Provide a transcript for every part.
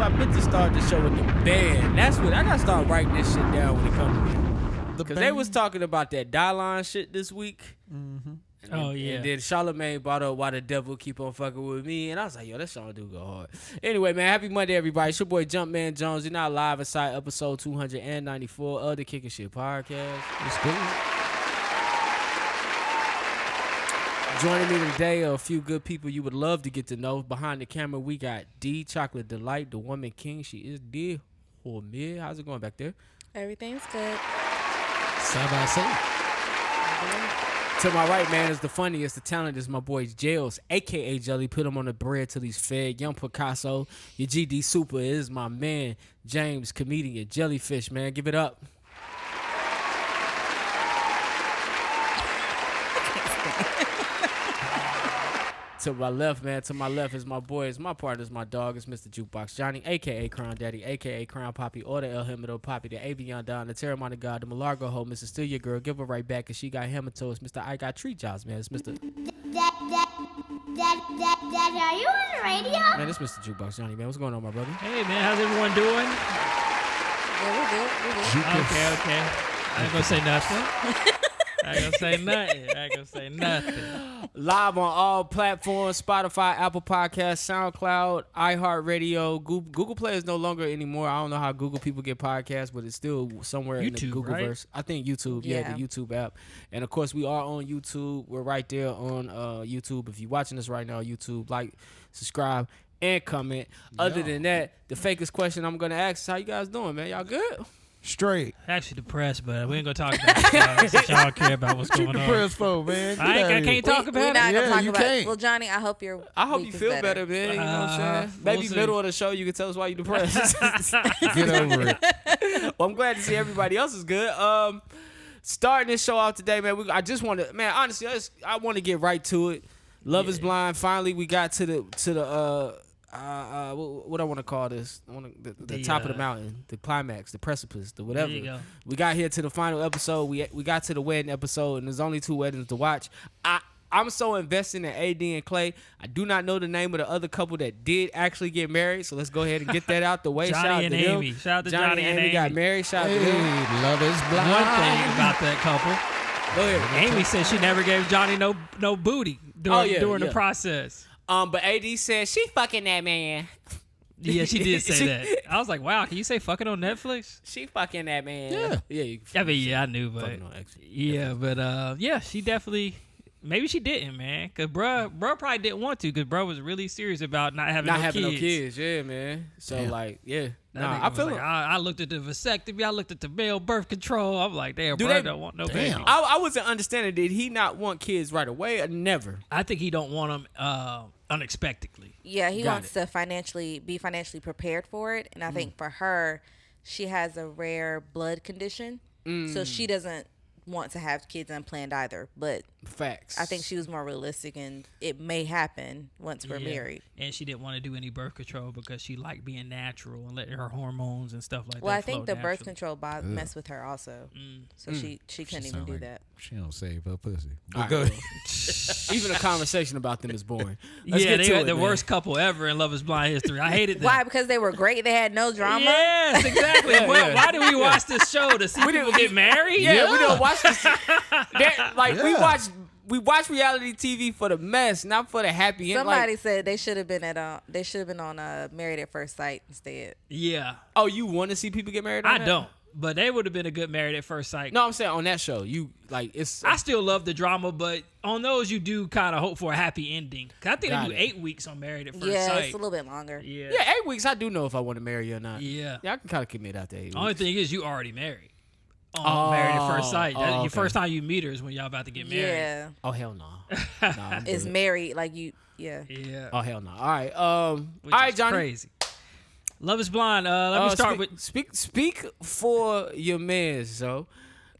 I meant to start the show with the band. That's what I gotta start writing this shit down when it comes to me. Because they was talking about that Dylon shit this week. Mm-hmm. And then Charlamagne brought up Why the Devil Keep on Fucking With Me. And I was like, yo, that song do go hard. Anyway, man, happy Monday, everybody. It's your boy Jumpman Jones. You're now live inside episode 294 of the Kicking Shit Podcast. It's good. Joining me today are a few good people you would love to get to know. Behind the camera, we got Dee Chocolate Delight, the woman king. She is Dee or Mid. How's it going back there? Everything's good. Side by side. To my right, man, is the funniest, the talent is my boy Jails, a.k.a. Jelly. Put him on the bread till he's fed. Young Picasso, your GD Super is my man, James, comedian, Jellyfish, man. Give it up. To my left, man, to my left is my boy, is my partner, is my dog, is Mr. Jukebox Johnny, a.k.a. Crown Daddy, a.k.a. Crown Poppy, or the El Hemido Poppy, the Avion Don, the Terramana God, the Malargo Ho, Mr. Still Your Girl, give her right back, cause she got hematos. Mr. I got tree jobs, man. It's Mr. Daddy, are you on the radio? Man, it's Mr. Jukebox Johnny, man. What's going on, my brother? Hey, man, how's everyone doing? Yeah, we're good. Okay. I ain't gonna say nothing. I ain't gonna say nothing. Live on all platforms, Spotify, Apple Podcasts, SoundCloud, iHeartRadio. Google Play is no longer anymore. I don't know how Google people get podcasts, but it's still somewhere in the YouTube, Googleverse. right? I think YouTube, yeah, the YouTube app. And, of course, we are on YouTube. We're right there on YouTube. If you're watching us right now on YouTube, like, subscribe, and comment. Other than that, the fakest question I'm going to ask is how you guys doing, man? Y'all good? Straight. Actually depressed, but we ain't gonna talk about it. Since y'all care about what's going on. Depressed for, man. I can't talk about We're it. not gonna talk you about can't. it. Well, Johnny, I hope you feel better, man. You know what I'm saying? We'll Maybe see. middle of the show, you can tell us why you're depressed. Get over it. Well, I'm glad to see everybody else is good. Starting this show off today, man. I just want to, man. Honestly, I want to get right to it. Love is Blind. Finally, we got to the what I want to call this? The top of the mountain, the climax, the precipice, the whatever. There you go. We got here to the final episode. We got to the wedding episode, and there's only 2 weddings to watch. I'm so invested in AD and Clay. I do not know the name of the other couple that did actually get married, so let's go ahead and get that out the way. Johnny Shout out and to Amy. him. Shout out to Johnny and Amy. got married. Shout out to him. Hey, love is blind. One thing about that couple, Go ahead. Amy said she never gave Johnny no booty during the process. But AD said she fucking that man. Yeah, she did say that. I was like, wow, can you say fucking on Netflix? She fucking that man. Yeah. Yeah. I mean, yeah, I knew, but Fucking on X. yeah, but yeah, she definitely. Maybe she didn't, man, because bruh probably didn't want to, because bruh was really serious about not having no kids. Yeah, man. So Damn. like, yeah. That Nah, nigga I was feel like, it. I looked at the vasectomy. I looked at the male birth control. I'm like, damn, Do bro, they- don't want no Damn. baby. I wasn't understanding. Did he not want kids right away or never? I think he don't want them unexpectedly. Yeah, he Got wants to be financially prepared for it, and I think for her, she has a rare blood condition, so she doesn't want to have kids unplanned either. But Facts. I think she was more realistic, and it may happen once we're Yeah. married. And she didn't want to do any birth control because she liked being natural and letting her hormones and stuff like Well, that I think flow the birth naturally. control messed with her also, so she couldn't even do that. She don't save her pussy. All right, But go well, ahead. even a conversation about them is boring. Let's Yeah, get they to got it, the man. worst couple ever in Love Is Blind history. I hated them. Why? Because they were great. They had no drama. Yes, exactly. Yeah, Why, yeah. why do we watch this show to see people get married? Yeah, we don't watch this. Yeah. We watch reality TV for the mess, not for the happy end. Somebody Like, said they should have been on Married at First Sight instead. Yeah. oh, you want to see people get married? On I that? don't. But they would have been a good Married at First Sight. No, I'm saying on that show, you like it's. I still love the drama, but on those you do kind of hope for a happy ending. 'Cause I think Got they do it. 8 weeks on Married at First Yeah, Sight. it's a little bit longer. Yeah. yeah, 8 weeks. I do know if I want to marry you or not. Yeah. Yeah, I can kind of commit after 8 weeks. Only thing is you already married. Married at First Sight. Oh, Your okay. first time you meet her is when y'all about to get married. Yeah, Oh hell no. Nah, I'm it's good. married like you. Yeah. Yeah. Oh hell no. All right. Which All right, is Johnny. crazy. Love Is Blind. Let me start with. Speak for your man, so.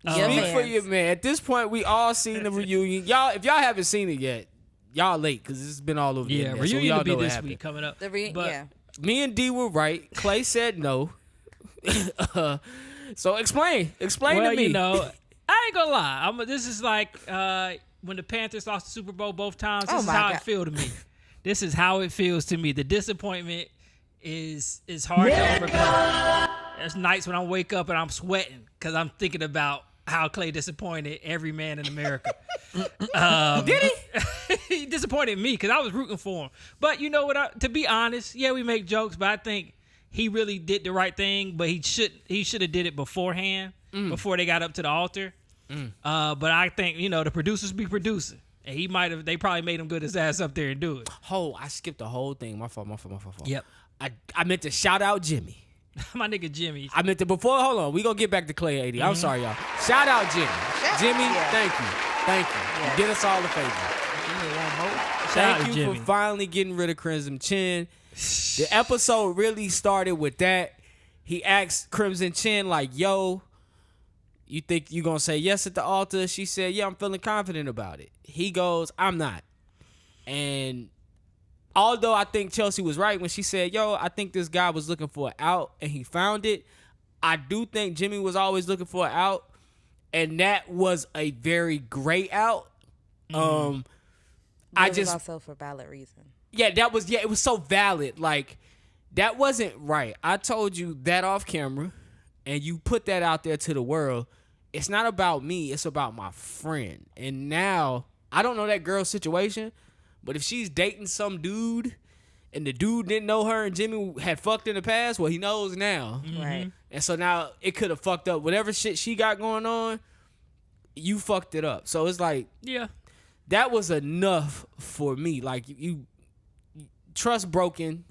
Your Speak for mans. your man. At this point, we all seen the reunion. Y'all, if y'all haven't seen it yet, y'all late because it's been all over. Yeah, the internet, so we reunion all will be know what this happened. week coming up. The But yeah. Me and D were right. Clay said no. So explain well, to me. you know, I ain't gonna lie. This is like when the Panthers lost the Super Bowl both times. This Oh is my how God. it feels to me. This is how it feels to me. The disappointment is hard to overcome. There's nights when I wake up and I'm sweating because I'm thinking about how Clay disappointed every man in America. Did he? He disappointed me because I was rooting for him. But you know what? To be honest, yeah, we make jokes, but I think he really did the right thing. But he should have did it beforehand, before they got up to the altar. But I think the producers be producing, and they probably made him good his ass up there and do it. Oh, I skipped the whole thing. My fault. Yep. I meant to shout out Jimmy. My nigga Jimmy. I meant to hold on. We gonna get back to Clay 80. I'm sorry, y'all. Shout out Jimmy. Jimmy, thank you. Yeah. You did us all a favor. Shout out Thank you Jimmy. for finally getting rid of Crimson Chin. The episode really started with that. He asked Crimson Chin, like, yo, you think you gonna say yes at the altar? She said, yeah, I'm feeling confident about it. He goes, I'm not. And although I think Chelsea was right when she said, yo, I think this guy was looking for an out and he found it, I do think Jimmy was always looking for an out, and that was a very great out. But I it just was also for valid reason. it was so valid. Like, that wasn't right. I told you that off camera, and you put that out there to the world. It's not about me, it's about my friend. And now, I don't know that girl's situation, but if she's dating some dude and the dude didn't know her and Jimmy had fucked in the past, well, he knows now. Right. And so now it could have fucked up whatever shit she got going on. You fucked it up. So it's like, Yeah. that was enough for me. Like, you trust broken.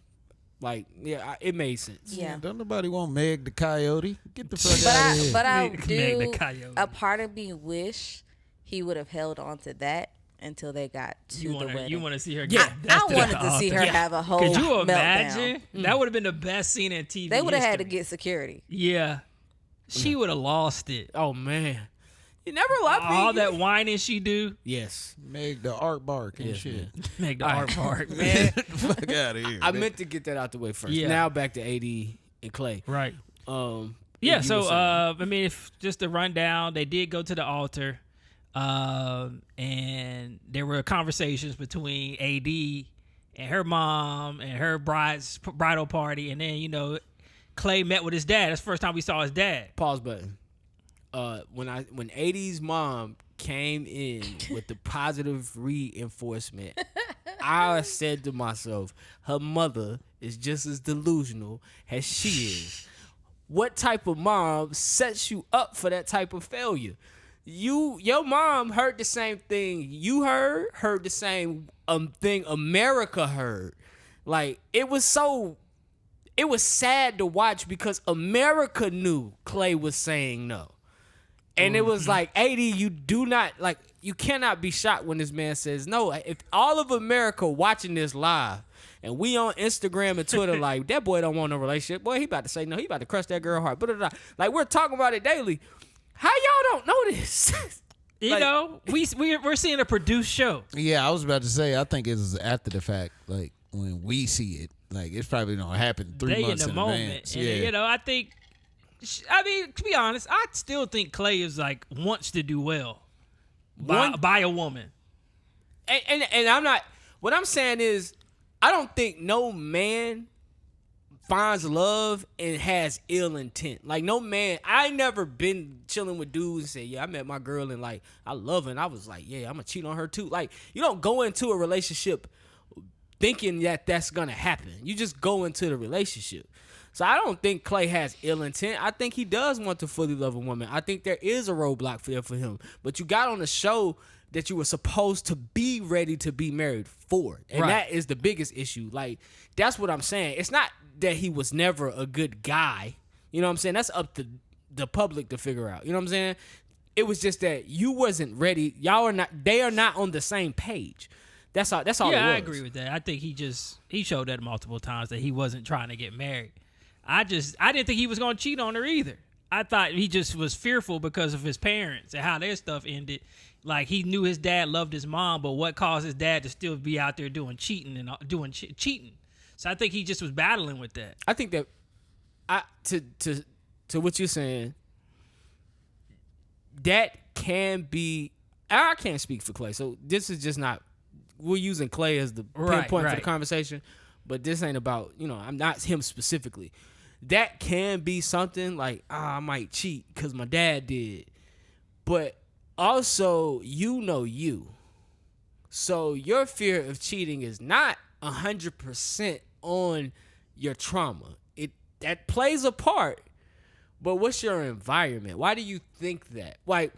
Like, yeah, it made sense. Yeah. Don't nobody want Meg the Coyote. Get the fuck out of here. But I Meg do. the Coyote. A part of me wish he would have held on to that until they got to the wedding. You want to see her Yeah. get I wanted to see her have a whole Could you meltdown. imagine? That would have been the best scene in TV They would have had to history. get security. Yeah. She would have lost it. Oh, man. You never loved me. All that whining she do. Yes. Meg the art bark and Yes, shit. man. Make the All art right. part. Man, Fuck out of here. I meant to get that out the way first. Yeah. Now back to AD and Clay. Right. Yeah, Yeah, so I mean, if just to run down, they did go to the altar, and there were conversations between AD and her mom and her bridal party, and then Clay met with his dad. That's the first time we saw his dad. Pause button. When AD's mom came in with the positive reinforcement, I said to myself, her mother is just as delusional as she is. What type of mom sets you up for that type of failure? Your mom heard the same thing you heard the same thing America heard. Like, it was sad to watch because America knew Clay was saying no. And it was like, AD, you cannot be shocked when this man says no. If all of America watching this live and we on Instagram and Twitter like, that boy don't want no relationship, boy, he about to say no. He about to crush that girl heart. Like, we're talking about it daily. How y'all don't know this? We're seeing a produced show. Yeah, I was about to say, I think it was after the fact, like, when we see it. Like, it's probably going to happen 3 months in the in moment. advance. And, Yeah. I think, to be honest, I still think Clay is like wants to do well by a woman. And I'm not. What I'm saying is, I don't think no man finds love and has ill intent. Like, no man. I never been chilling with dudes and say, yeah, I met my girl and like I love her and I was like, yeah, I'm gonna cheat on her too. Like, you don't go into a relationship thinking that that's gonna happen. You just go into the relationship. So I don't think Clay has ill intent. I think he does want to fully love a woman. I think there is a roadblock for him. But you got on the show that you were supposed to be ready to be married for. And that is the biggest issue. Like, that's what I'm saying. It's not that he was never a good guy. You know what I'm saying? That's up to the public to figure out. You know what I'm saying? It was just that you wasn't ready. They are not on the same page. That's all it was. Yeah, I agree with that. I think he showed that multiple times that he wasn't trying to get married. I didn't think he was going to cheat on her either. I thought he just was fearful because of his parents and how their stuff ended. Like, he knew his dad loved his mom, but what caused his dad to still be out there doing cheating and doing cheating? So I think he just was battling with that. I think that to what you're saying, that can be. I can't speak for Clay, so this is just not. We're using Clay as the pinpoint for the conversation. but this ain't about, I'm not him specifically. That can be something like, I might cheat because my dad did. But also, you. So your fear of cheating is not 100% on your trauma. That plays a part. But what's your environment? Why do you think that? Like,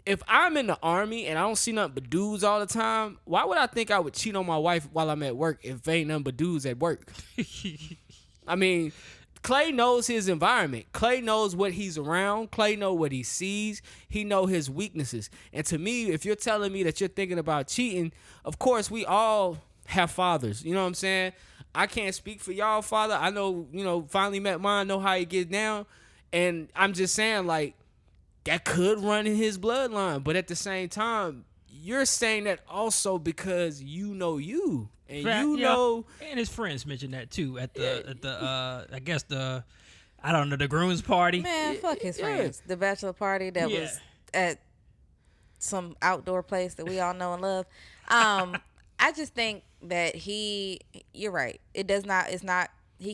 if I'm in the Army and I don't see nothing but dudes all the time, why would I think I would cheat on my wife while I'm at work if ain't nothing but dudes at work? I mean, Clay knows his environment. Clay knows what he's around. Clay knows what he sees. He knows his weaknesses. And to me, if you're telling me that you're thinking about cheating, of course, we all have fathers. You know what I'm saying? I can't speak for y'all, father. I know, finally met mine, know how he gets down. And I'm just saying, like, that could run in his bloodline. But at the same time, you're saying that also because you know you. And and his friends mentioned that too at the I guess the groom's party. Man, fuck his friends. The bachelor party that was at some outdoor place that we all know and love. I just think that you're right. He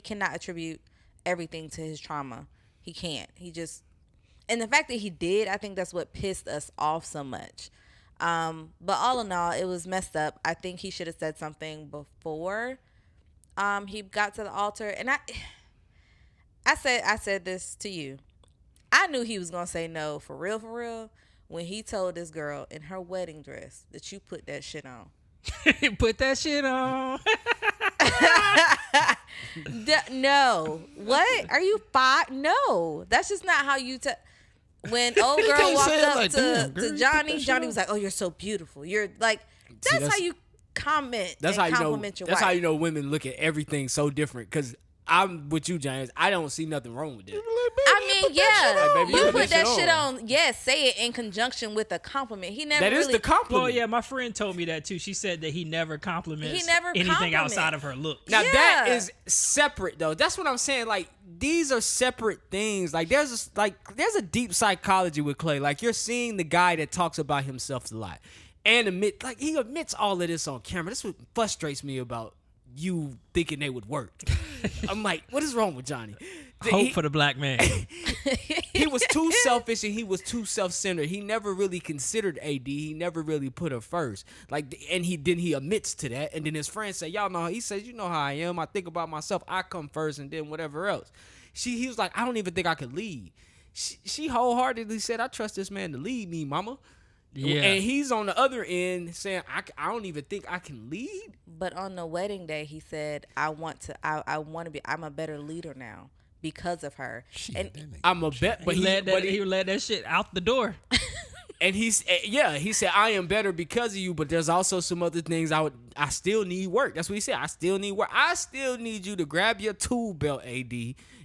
cannot attribute everything to his trauma. He can't. And the fact that he did, I think that's what pissed us off so much. But all in all, it was messed up. I think he should have said something before he got to the altar. And I said this to you. I knew he was gonna say no for real, when he told this girl in her wedding dress that you put that shit on. Put that shit on. No. What? Are you five? No. That's just not how you when old girl walked up like, to Johnny was like, "Oh, you're so beautiful." You're like, that's how you comment. That's and how you know. Compliment your That's wife. how you know women look at everything so different. Because I'm with you, James. I don't see nothing wrong with that. I mean, yeah, Like, baby, you put that shit on. Yes, say it in conjunction with a compliment. He never. That is the compliment. Well, yeah, my friend told me that too. She said that he never compliments anything compliment. outside of her looks. Now that is separate though. That's what I'm saying. Like, these are separate things. Like, there's a deep psychology with Clay. Like, you're seeing the guy that talks about himself a lot and he admits all of this on camera. This is what frustrates me about you thinking they would work. I'm like, what is wrong with Johnny? Hope for the black man. He was too selfish and he was too self-centered. He never really considered AD. He never really put her first. Like, and he admits to that. And then his friends say, y'all know, he says, you know how I am. I think about myself. I come first and then whatever else. He was like, I don't even think I could lead. She wholeheartedly said, I trust this man to lead me, mama. Yeah. And he's on the other end saying, I don't even think I can lead. But on the wedding day, he said, I want to be, I'm a better leader now because of her. And I'm a bet, but he let that shit out the door. And he said, I am better because of you, but there's also some other things I still need work. That's what he said. I still need work. I still need you to grab your tool belt, AD,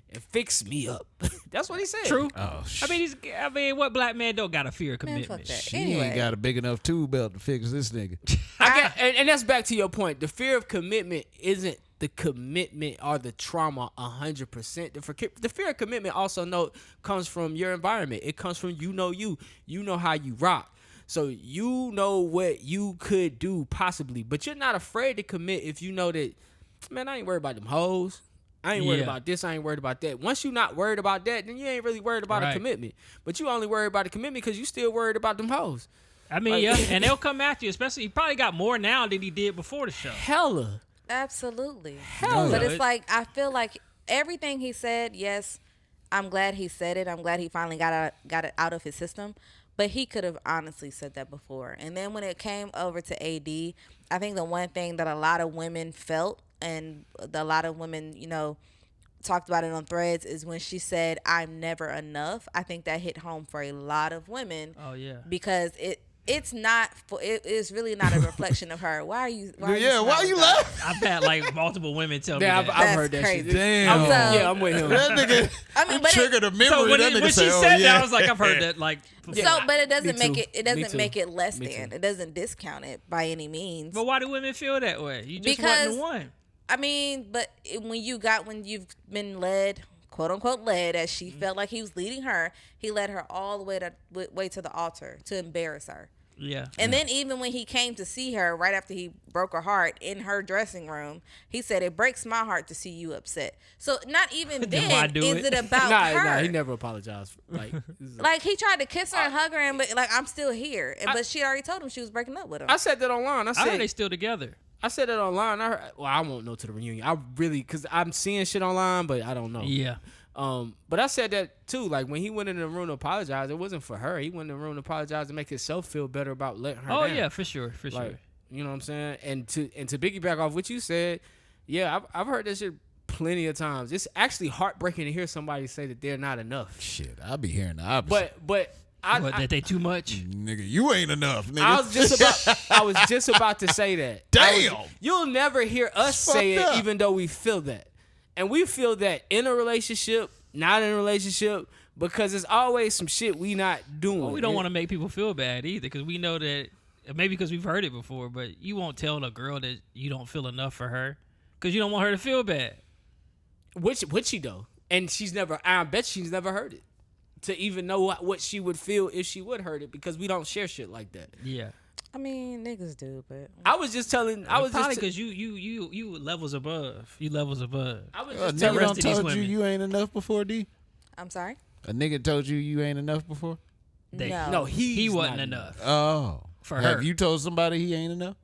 and fix me up. That's what he said. True. Oh, I mean, what black man don't got a fear of commitment? Man, fuck that. She ain't got a big enough tool belt to fix this nigga. And that's back to your point. The fear of commitment isn't the commitment or the trauma 100%. The fear of commitment also comes from your environment. It comes from you know how you rock. So you know what you could do possibly, but you're not afraid to commit if you know that, man, I ain't worried about them hoes. I ain't worried about this. I ain't worried about that. Once you're not worried about that, then you ain't really worried about a commitment. But you only worried about a commitment because you still worried about them hoes. I mean, and they'll come after you, especially he probably got more now than he did before the show. Hella. Absolutely. Hella. But it's like, I feel like everything he said, yes, I'm glad he said it. I'm glad he finally got it out of his system. But he could have honestly said that before. And then when it came over to AD, I think the one thing that a lot of women felt, and a lot of women, talked about it on threads, is when she said, I'm never enough. I think that hit home for a lot of women. Oh, yeah. Because it's really not a reflection of her. Why are you laughing? I've had like multiple women tell me that. I've heard that crazy. shit. Damn. I'm with him. That nigga, but triggered a memory. So when she said that, I was like, I've heard that. Like, but it doesn't make it. It Me doesn't too. make it less Me than. too. It doesn't discount it by any means. But why do women feel that way? You just Because- wasn't the one. I mean, but when you've been led, quote unquote led, as she felt like he was leading her, he led her all the way to the altar to embarrass her. Yeah. And then even when he came to see her right after he broke her heart in her dressing room, he said, it breaks my heart to see you upset. So not even then is it about her. Nah, he never apologized. Like he tried to kiss her and hug her, and but like I'm still here. But she already told him she was breaking up with him. I said that online. I heard they still together. I said that online. I won't know to the reunion. I really, because I'm seeing shit online, but I don't know. Yeah. But I said that too. Like when he went in the room to apologize, it wasn't for her. He went in the room to apologize to make himself feel better about letting her down. Yeah, for sure. You know what I'm saying? And to piggyback off what you said, yeah, I've heard that shit plenty of times. It's actually heartbreaking to hear somebody say that they're not enough. Shit, I'll be hearing the opposite. But that they too much? Nigga, you ain't enough, nigga. I was just about to say that. Damn. You'll never hear us say it, up. even though we feel that. And we feel that in a relationship, not in a relationship, because it's always some shit we not doing. Well, we don't want to make people feel bad either, because we know that, maybe because we've heard it before, but you won't tell a girl that you don't feel enough for her, because you don't want her to feel bad. Would she though? And I bet she's never heard it. To even know what she would feel if she would heard it, because we don't share shit like that. Yeah. I mean, niggas do, but I was just telling. I was probably just because you levels above. You levels above. I was A just nigga telling. done told you ain't enough before, D? I'm sorry. A nigga told you ain't enough before? No, he wasn't enough. Oh. For Have her. you told somebody he ain't enough?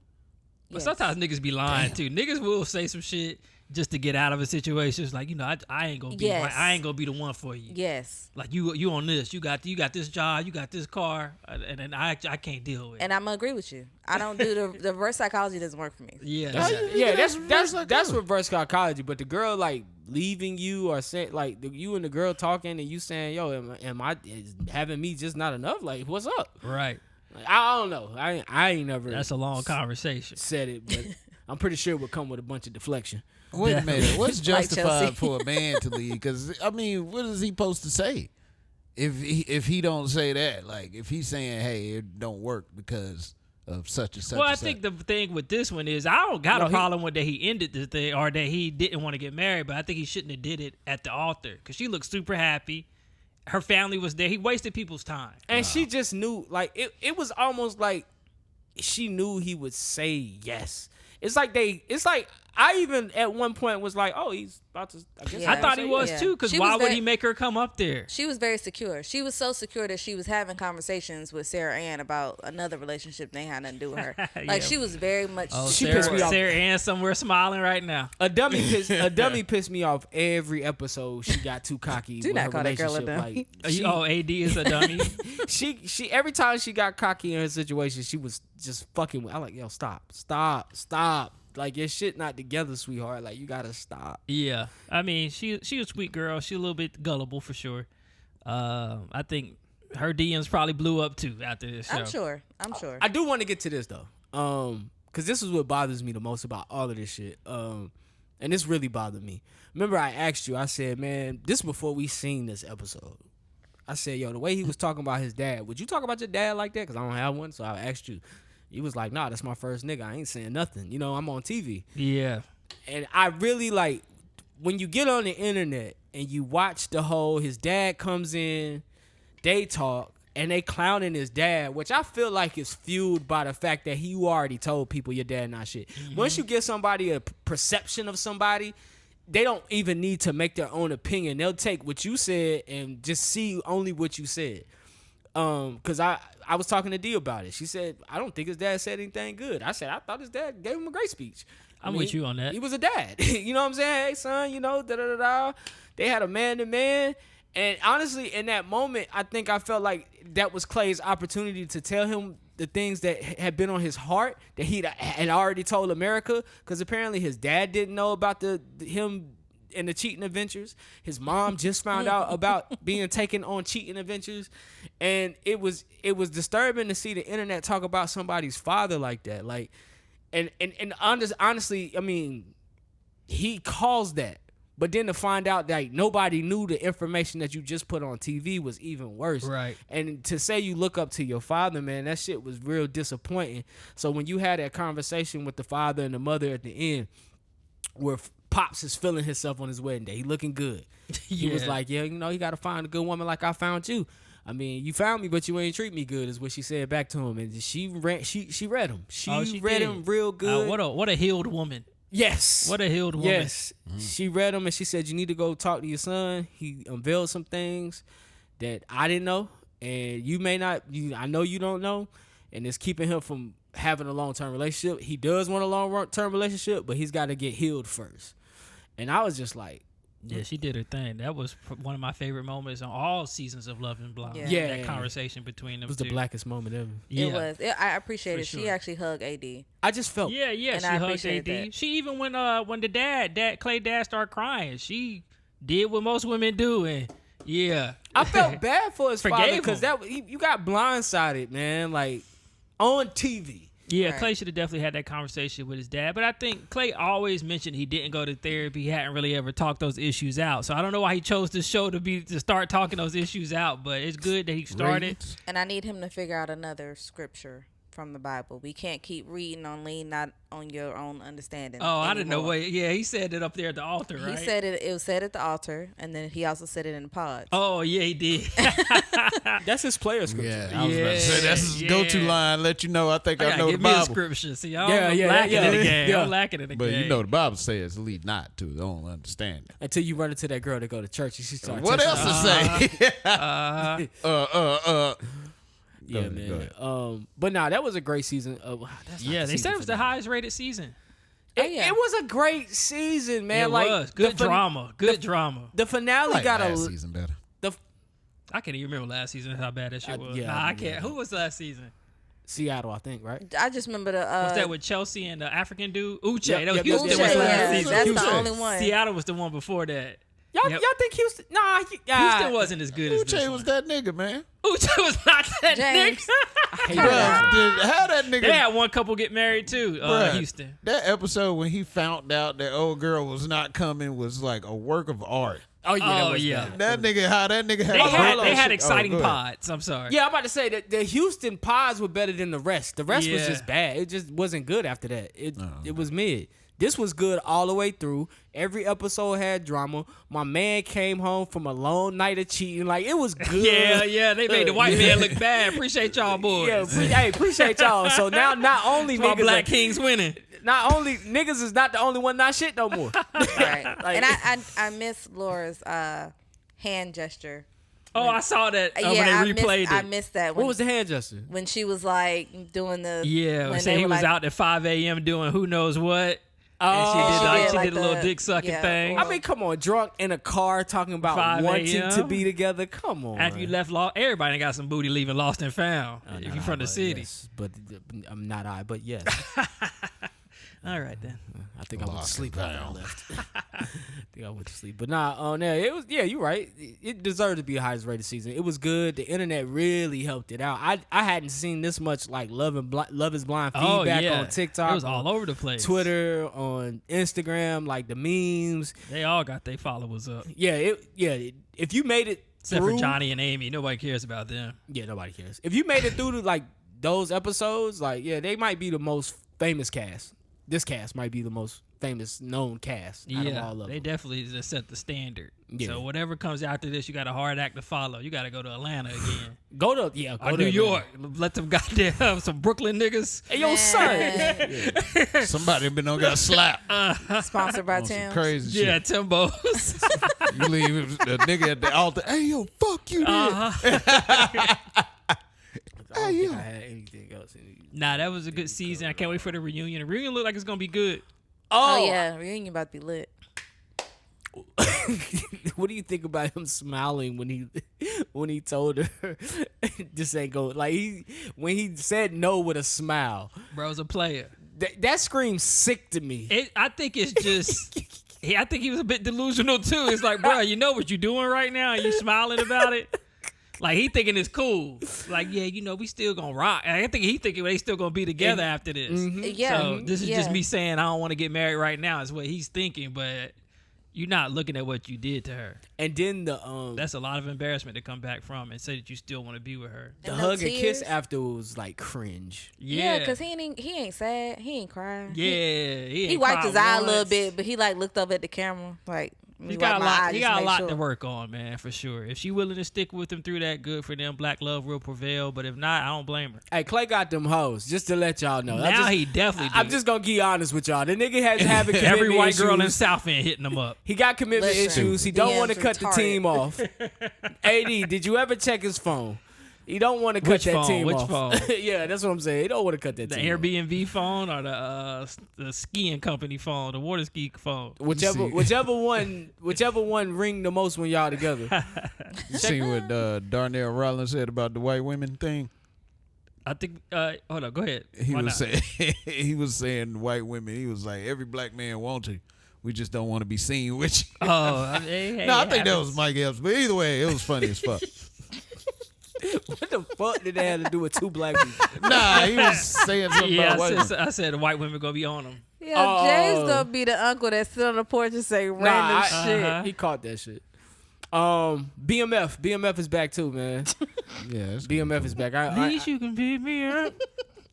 But Yes. sometimes niggas be lying too. Niggas will say some shit just to get out of a situation. It's like, I ain't gonna be Yes. right. I ain't gonna be the one for you. Yes. Like you on this. You got this job. You got this car, and then I can't deal with it. And I'm gonna agree with you. I don't do the reverse psychology doesn't work for me. Yeah. That's reverse psychology. But the girl like leaving you or saying like you and the girl talking and you saying, yo, is having me just not enough? Like, what's up? Right. Like, I don't know. I ain't never. That's a long conversation. Said it, but I'm pretty sure it would come with a bunch of deflection. Wait a minute. What's Like justified Chelsea. for a man to leave? Because, I mean, what is he supposed to say? If he don't say that, like, if he's saying, hey, it don't work because of such and such. Well, I and such. think the thing with this one is I don't got a problem with that he ended the thing or that he didn't want to get married, but I think he shouldn't have did it at the altar because she looked super happy. Her family was there. He wasted people's time. And she just knew, like, it was almost like she knew he would say yes. It's like I even at one point was like, oh, he's about to, I guess. Yeah. I thought he was Yeah. too, because She why was would very- he make her come up there? She was very secure. She was so secure that she was having conversations with Sarah Ann about another relationship they had nothing to do with her. Like Yeah. she was very much. Oh, She Sarah, pissed me off. Sarah Ann somewhere smiling right now. A dummy pissed me off every episode. She got too cocky. Do with not her call that girl a relationship. dummy. Like, AD is a dummy. she every time she got cocky in her situation, she was just fucking with. I like, yo, stop. Like, your shit not together, sweetheart. Like, you gotta stop. Yeah, I mean, she a sweet girl. She a little bit gullible for sure. I think her DMs probably blew up too after this show. I'm sure. I do want to get to this though, because this is what bothers me the most about all of this shit. And this really bothered me. Remember, I asked you. I said, man, this before we seen this episode. I said, yo, the way he was talking about his dad, would you talk about your dad like that? Because I don't have one, so I asked you. He was like, nah, that's my first nigga. I ain't saying nothing. You know, I'm on TV. Yeah. And I really like, when you get on the internet and you watch the whole, his dad comes in, they talk, and they clowning his dad, which I feel like is fueled by the fact that you already told people your dad not shit. Mm-hmm. Once you give somebody a perception of somebody, they don't even need to make their own opinion. They'll take what you said and just see only what you said. Because I was talking to Dee about it. She said, I don't think his dad said anything good. I said, I thought his dad gave him a great speech. I'm with you on that. He was a dad. You know what I'm saying? Hey, son, you know, da-da-da-da. They had a man-to-man. And honestly, in that moment, I think I felt like that was Clay's opportunity to tell him the things that had been on his heart that he had already told America. Because apparently his dad didn't know about him and the cheating adventures. His mom just found out about being taken on cheating adventures. And it was disturbing to see the internet talk about somebody's father like that. Like, and honestly, I mean, he caused that. But then to find out that nobody knew the information that you just put on TV was even worse. Right. And to say you look up to your father, man, that shit was real disappointing. So when you had that conversation with the father and the mother at the end, where Pops is feeling himself on his wedding day, he looking good. He was like, yeah, you know, you got to find a good woman like I found you. I mean, you found me, but you ain't treat me good, is what she said back to him. And she read him. She read did. him real good. What a healed woman. Yes. What a healed woman. Yes. She read him and she said, you need to go talk to your son. He unveiled some things that I didn't know. And you may not, I know you don't know. And it's keeping him from having a long-term relationship. He does want a long-term relationship, but he's got to get healed first. And I was just like, yeah, she did her thing. That was one of my favorite moments on all seasons of Love and Blind. Yeah. That conversation between them. it was two. the blackest moment ever. Yeah. It was. I appreciate For it. She sure. actually hugged AD. I just felt. Yeah, And she I hugged appreciate AD. that. She even when the Clay dad started crying, she did what most women do, and yeah, I felt bad for his father Forgave because him. you got blindsided, man. Like on TV. Yeah, Right. Clay should have definitely had that conversation with his dad. But I think Clay always mentioned he didn't go to therapy. He hadn't really ever talked those issues out. So I don't know why he chose this show to start talking those issues out. But it's good that he started. Ratings. And I need him to figure out another scripture from the Bible. We can't keep reading on lean not on your own understanding. Oh, I didn't know. anymore. Wait, yeah, he said it up there at the altar, right? He said it was said at the altar, and then he also said it in the pods. Oh, yeah, he did. That's his player scripture. Yeah, I was about to say that's his Yeah. go-to line. Let you know, I think I I gotta know the give me a Bible. scripture. See, I'm Yeah, lacking in the yeah, game. yeah. I'm lacking in the But game. you know the Bible says lead not to the only understanding. Until you run into that girl to go to church and she starts. What else to say? Yeah, Go man. ahead. But nah, that was a great season. That's not Yeah, the they season said it was the finale. highest rated season. Oh, yeah. It was a great season, man. It like was good the drama. Good drama. The finale like got last a season better. I can't even remember last season how bad that shit was. yeah, Nah, I yeah. can't. Who was last season? Seattle, I think, right? I just remember the. Was that with Chelsea and the African dude? Uche. Yep, That was yep, Houston yep, was yep, last yep, yeah, yep, season. that's Houston. the only one. Seattle was the one before that. Y'all Yep. think Houston? Nah, Houston wasn't as good as this Uche was one. that nigga, man. Uche was not that James. nigga. I hate Bruh, that. how that nigga? They had one couple get married too. Bruh, Houston. That episode when he found out that old girl was not coming was like a work of art. Oh yeah, that Oh, was yeah. bad. That nigga, how that nigga had. They a had whole they had shit- exciting oh, go ahead. pods. I'm sorry. Yeah, I'm about to say that the Houston pods were better than the rest. The rest was Yeah. just bad. It just wasn't good after that. It was mid. This was good all the way through. Every episode had drama. My man came home from a long night of cheating. Like it was good. Yeah. They made the white man look bad. Appreciate y'all boys. Yeah, appreciate y'all. So now not only My niggas Black Kings winning. not only niggas is not the only one not shit no more. Right. Like- And I miss Laura's hand gesture. Oh, I saw that when Yeah, they replayed I it. missed that. What was the hand gesture? when she was like doing the Yeah, when saying they he were was like, out at 5 a.m. doing who knows what. Oh, And she like did a little the- dick sucking yeah, thing. I mean, come on, drunk in a car talking about 5 wanting to a.m. be together. Come on. After you left, everybody got some booty leaving lost and found. if Not you're from I, the but city. yes, but I'm not I, but yes. All right then. I think I went to Lost sleep and after I found. left. I think I went to sleep. But nah, yeah, it was. Yeah, you're right. It deserved to be the highest rated season. It was good. The internet really helped it out. I hadn't seen this much like Love is Blind feedback on TikTok. It was all over the place. Twitter, on Instagram, like the memes. They all got their followers up. Yeah, if you made it Except through, for Johnny and Amy. Nobody cares about them. yeah, nobody cares. If you made it through to like those episodes, like yeah, they might be the most famous cast. This cast might be the most famous known cast out of all of They them. definitely just set the standard. Yeah. So whatever comes after this, you got a hard act to follow. You got to go to Atlanta again. Go to Or to New Atlanta. York. Let them goddamn some Brooklyn niggas. Hey, yo, son. Man, Somebody been on got slapped. sponsored by On some Tim. crazy Yeah, shit. Timbo's. You leave the nigga at the altar. Hey yo, fuck you, nigga. I don't think I had anything else. Nah, that was a good season. I can't wait for the reunion. The reunion look like it's gonna be good. Oh yeah, reunion about to be lit. What do you think about him smiling when he told her this ain't go like when he said no with a smile? Bro's a player. That screams sick to me. I think it's just. I think he was a bit delusional too. It's like, bro, you know what you're doing right now? And you smiling about it? Like he thinking it's cool. Like, yeah, we still gonna rock. And I think he thinking they still gonna be together after this. Yeah. So this is just yeah. me saying I don't want to get married right now. Is what he's thinking, but you're not looking at what you did to her. And then the That's a lot of embarrassment to come back from and say that you still want to be with her. the And no hug and kiss tears? after was like cringe. Yeah, because he ain't sad. He ain't crying. Yeah, He wiped his eye a little once. bit, but he like looked up at the camera like, He got a lot to work on, man, for sure. If she willing to stick with him through that, good for them. Black love will prevail. But if not, I don't blame her. Hey, Clay got them hoes, just to let y'all know. Now he definitely do. I'm just going to be honest with y'all. The nigga has having commitment Every white girl in issues. South End hitting him up. He got commitment issues. He don't want to cut the team off. AD, did you ever check his phone? He don't want to cut that team off. Which phone? Yeah, that's what I'm saying. He don't want to cut that the team Airbnb phone or the skiing company phone, the water ski phone. Whichever one ring the most when y'all together. You seen what Darnell Rollins said about the white women thing? I think. Hold on, go ahead. He was saying white women. He was like, every black man wants you. We just don't want to be seen with you. Oh, I think that was Mike Epps. But either way, it was funny as fuck. What the fuck did that have to do with two black people? Nah, he was saying something about white women. I said the white women gonna be on him. Yeah, Jay's gonna be the uncle that sit on the porch and say random shit. He caught that shit. BMF is back too, man. Yeah, BMF is back. You can beat me up.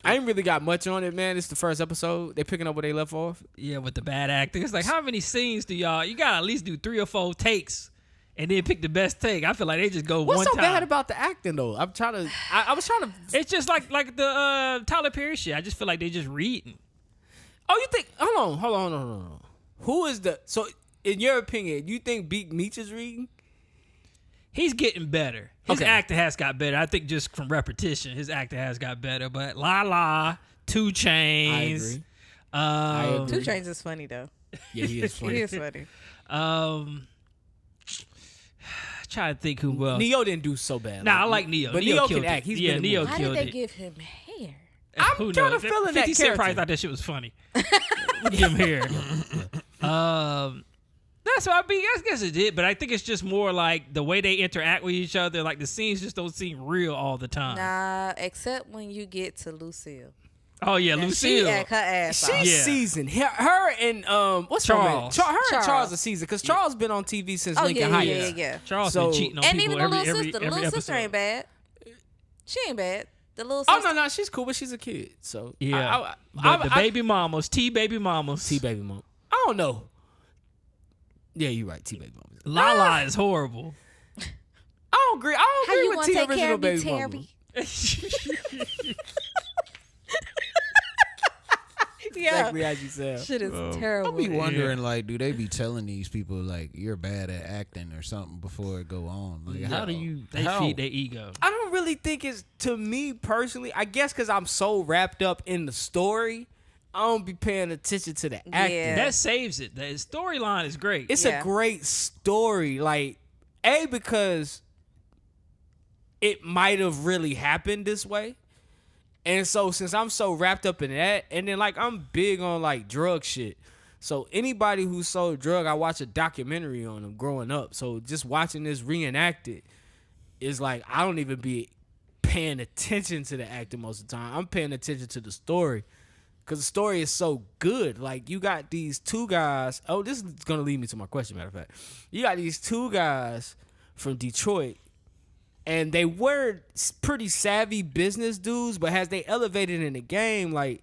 I ain't really got much on it, man. It's the first episode. They picking up where they left off. Yeah, with the bad acting. It's like, how many scenes do y'all? You gotta at least do 3 or 4 takes. And then pick the best take. I feel like they just go What's one so time. bad about the acting though? I was trying to. It's just like the Tyler Perry shit. I just feel like they just reading. Oh, you think? Hold on. Who is so? In your opinion, you think Beat Meech is reading? He's getting better. His acting has got better. I think just from repetition, his acting has got better. But 2 Chainz. I agree. 2 Chainz is funny though. Yeah, he is funny. He is funny. Trying to think who else. Neo didn't do so bad. Nah, I like Neo. But Neo can killed act. it. He's yeah, been Neo Why killed did they it. give him hair? I'm Who trying knows? to fill in 50 that Cent probably character. thought that shit was funny. Give him hair. That's what I guess it did, but I think it's just more like the way they interact with each other. Like the scenes just don't seem real all the time. Nah, except when you get to Lucille. Oh yeah, Now, Lucille. She act her ass off. She's Yeah. seasoned. Her and what's Charles. her name? Her and Charles. Charles are seasoned because Charles been on TV since Oh Lincoln yeah, Heights. yeah. Charles So- been cheating on And people even the little every sister. The little episode. sister ain't bad. She ain't bad. The little Oh sister. no, she's cool, but she's a kid. So Yeah, but the baby mamas, baby mamas. T baby mom. I don't know. Yeah, you're right. T baby mom. Lala is horrible. I don't agree. I How don't you agree with gonna T take care original of me, baby mama. Terry? Yeah. Exactly as you said. Shit is I terrible. be wondering, like, do they be telling these people like you're bad at acting or something before it go on? Like, how do you? They feed their ego. I don't really think it's, to me personally, I guess because I'm so wrapped up in the story, I don't be paying attention to the acting. Yeah. That saves it. The storyline is great. It's Yeah. a great story. Like, because it might have really happened this way. And so since I'm so wrapped up in that, and then like I'm big on like drug shit. So anybody who sold drug, I watched a documentary on them growing up. So just watching this reenacted is like I don't even be paying attention to the acting most of the time. I'm paying attention to the story. Cause the story is so good. Like you got these 2 guys. Oh, this is gonna lead me to my question, matter of fact. You got these 2 guys from Detroit. And they were pretty savvy business dudes, but as they elevated in the game, like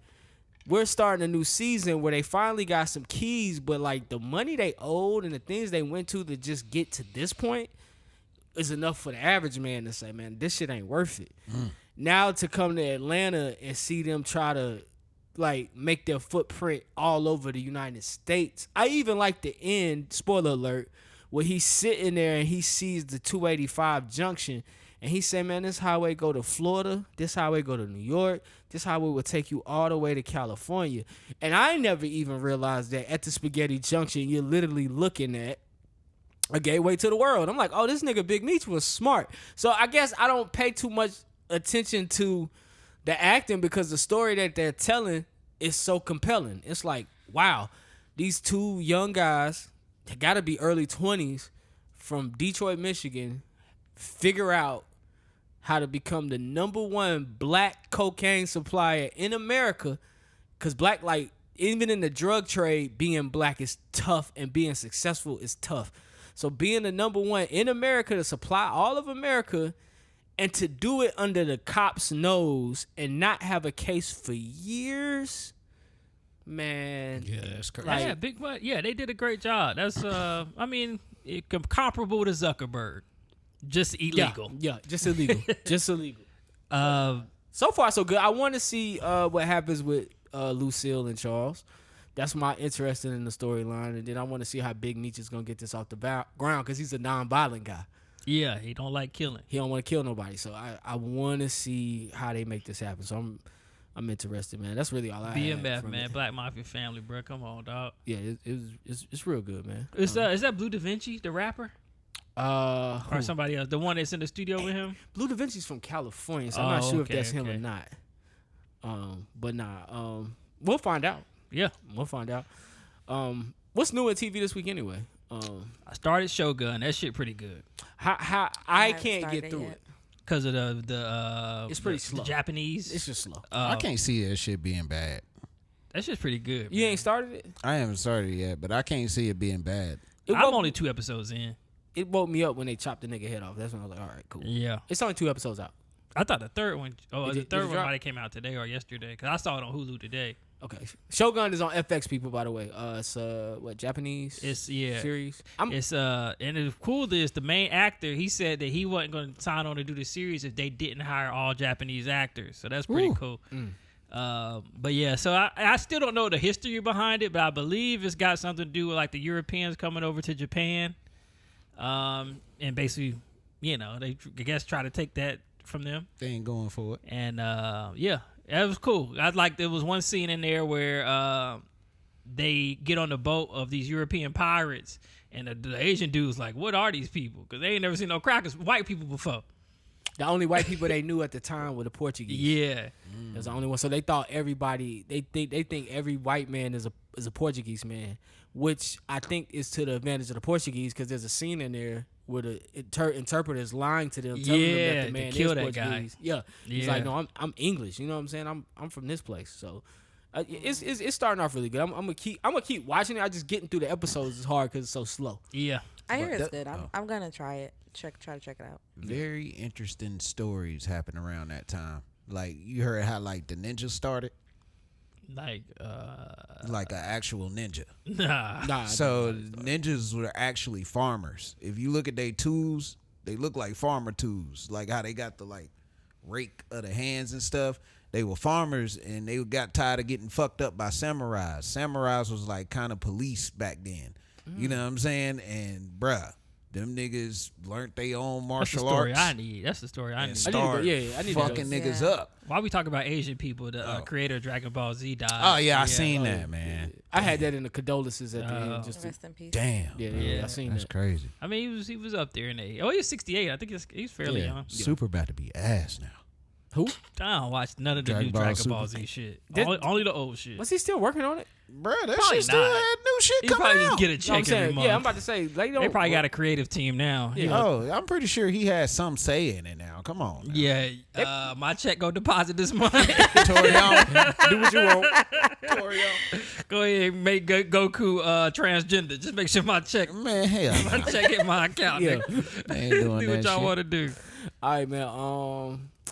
we're starting a new season where they finally got some keys, but like the money they owed and the things they went to just get to this point is enough for the average man to say, man, this shit ain't worth it. Now to come to Atlanta and see them try to like make their footprint all over the United States. I even like the end, spoiler alert, where he's sitting there and he sees the 285 junction and he said, man, this highway go to Florida, this highway go to New York, this highway will take you all the way to California. And I never even realized that at the Spaghetti Junction, you're literally looking at a gateway to the world. I'm like, oh, this nigga Big Meech was smart. So I guess I don't pay too much attention to the acting because the story that they're telling is so compelling. It's like, wow, these 2 young guys, they got to be early 20s from Detroit, Michigan, figure out how to become the #1 black cocaine supplier in America. Because black, like, even in the drug trade, being black is tough and being successful is tough. So being the #1 in America to supply all of America and to do it under the cop's nose and not have a case for years, Man, Yeah, that's crazy. Like- yeah, big butt. Yeah, they did a great job. That's I mean, comparable to Zuckerberg, just illegal. Yeah, just illegal. Just illegal. So far, so good. I want to see what happens with Lucille and Charles. That's my interest in the storyline. And then I want to see how Big Meech is going to get this off the ground because he's a non-violent guy. Yeah, he don't like killing. He don't want to kill nobody. So I want to see how they make this happen. So I'm interested, man. That's really all I had BMF, from man. it. Black Mafia family, bro. Come on, dog. Yeah, it's real good, man. Is that Blue Da Vinci, the rapper? Or Who? somebody else? The one that's in the studio with him? Blue Da Vinci's from California, so I'm not sure if okay, that's him or okay. not. But nah, we'll find out. Yeah. We'll find out. What's new at TV this week anyway? I started Shogun. That shit pretty good. How I haven't can't get started through yet. it. Because of the It's pretty the slow. Japanese. It's just slow. I can't see that shit being bad. That shit's pretty good. You man. ain't started it? I haven't started yet, but I can't see it being bad. I'm only 2 episodes in. It woke me up when they chopped the nigga head off. That's when I was like, all right, cool. Yeah. It's only 2 episodes out. I thought the third one. Oh, Did the it third one drop? might have came out today or yesterday. Because I saw it on Hulu today. Okay. Shogun is on FX, people, by the way. It's what, Japanese It's series? It's and the cool is the main actor. He said that he wasn't going to sign on to do the series if they didn't hire all Japanese actors. So that's pretty cool. But yeah, so I still don't know the history behind it, but I believe it's got something to do with like the Europeans coming over to Japan, and basically, they I guess try to take that from them. They ain't going for it. And yeah, that was cool. There was one scene in there where they get on the boat of these European pirates, and the Asian dude's like, "What are these people?" Because they ain't never seen no crackers, white people before. The only white people they knew at the time were the Portuguese. Yeah, That's the only one. So they thought everybody, they think every white man is a Portuguese man, which I think is to the advantage of the Portuguese because there's a scene in there where the interpreter is lying to them, telling them that Yeah, the man to kill is that guy. Portuguese. Yeah, he's Yeah. like, no, I'm English. You know what I'm saying? I'm from this place. So it's starting off really good. I'm gonna keep watching it. I just getting through the episodes is hard because it's so slow. yeah. I hear But it's that- good. I'm gonna try it. Try to check it out. Very interesting stories happen around that time. Like you heard how like the ninja started, Like, like an actual ninja. nah. Nah, So ninjas were actually farmers. If you look at their tools, they look like farmer tools. Like how they got the like rake of the hands and stuff. They were farmers and they got tired of getting fucked up by samurais. Samurais was like kind of police back then. You know what I'm saying? And bruh, them niggas learned their own That's the martial story arts I need. That's the story I and need. started I need to go. fucking niggas Yeah. up. Why we talk about Asian people? The creator of Dragon Ball Z died. Oh yeah, I seen that, man. I had that in the condolences at the end. Just to, Rest in peace. Damn. yeah, I seen That's that. crazy. I mean, he was up there in age. Oh, he was 68. I think he's fairly young. Super about to be ass now. Who? I don't watch none of the Dragon new Ball Dragon Ball Super. Z shit. Did- Only the old shit. Was he still working on it? Bruh, that Probably shit still not. had new shit He coming probably out. just get a No, I'm check every saying, month. yeah, I'm about to say they They probably got a creative team now. Yeah. Oh, I'm pretty sure he has some say in it now. Come on. Now. Yeah, my check go deposit this month. Torian, do what you want. Go ahead and make Goku transgender. Just make sure my check Man, hell, my check hit my account. Yeah. Nigga. I ain't doing Do what that y'all shit. want to do. All right, man.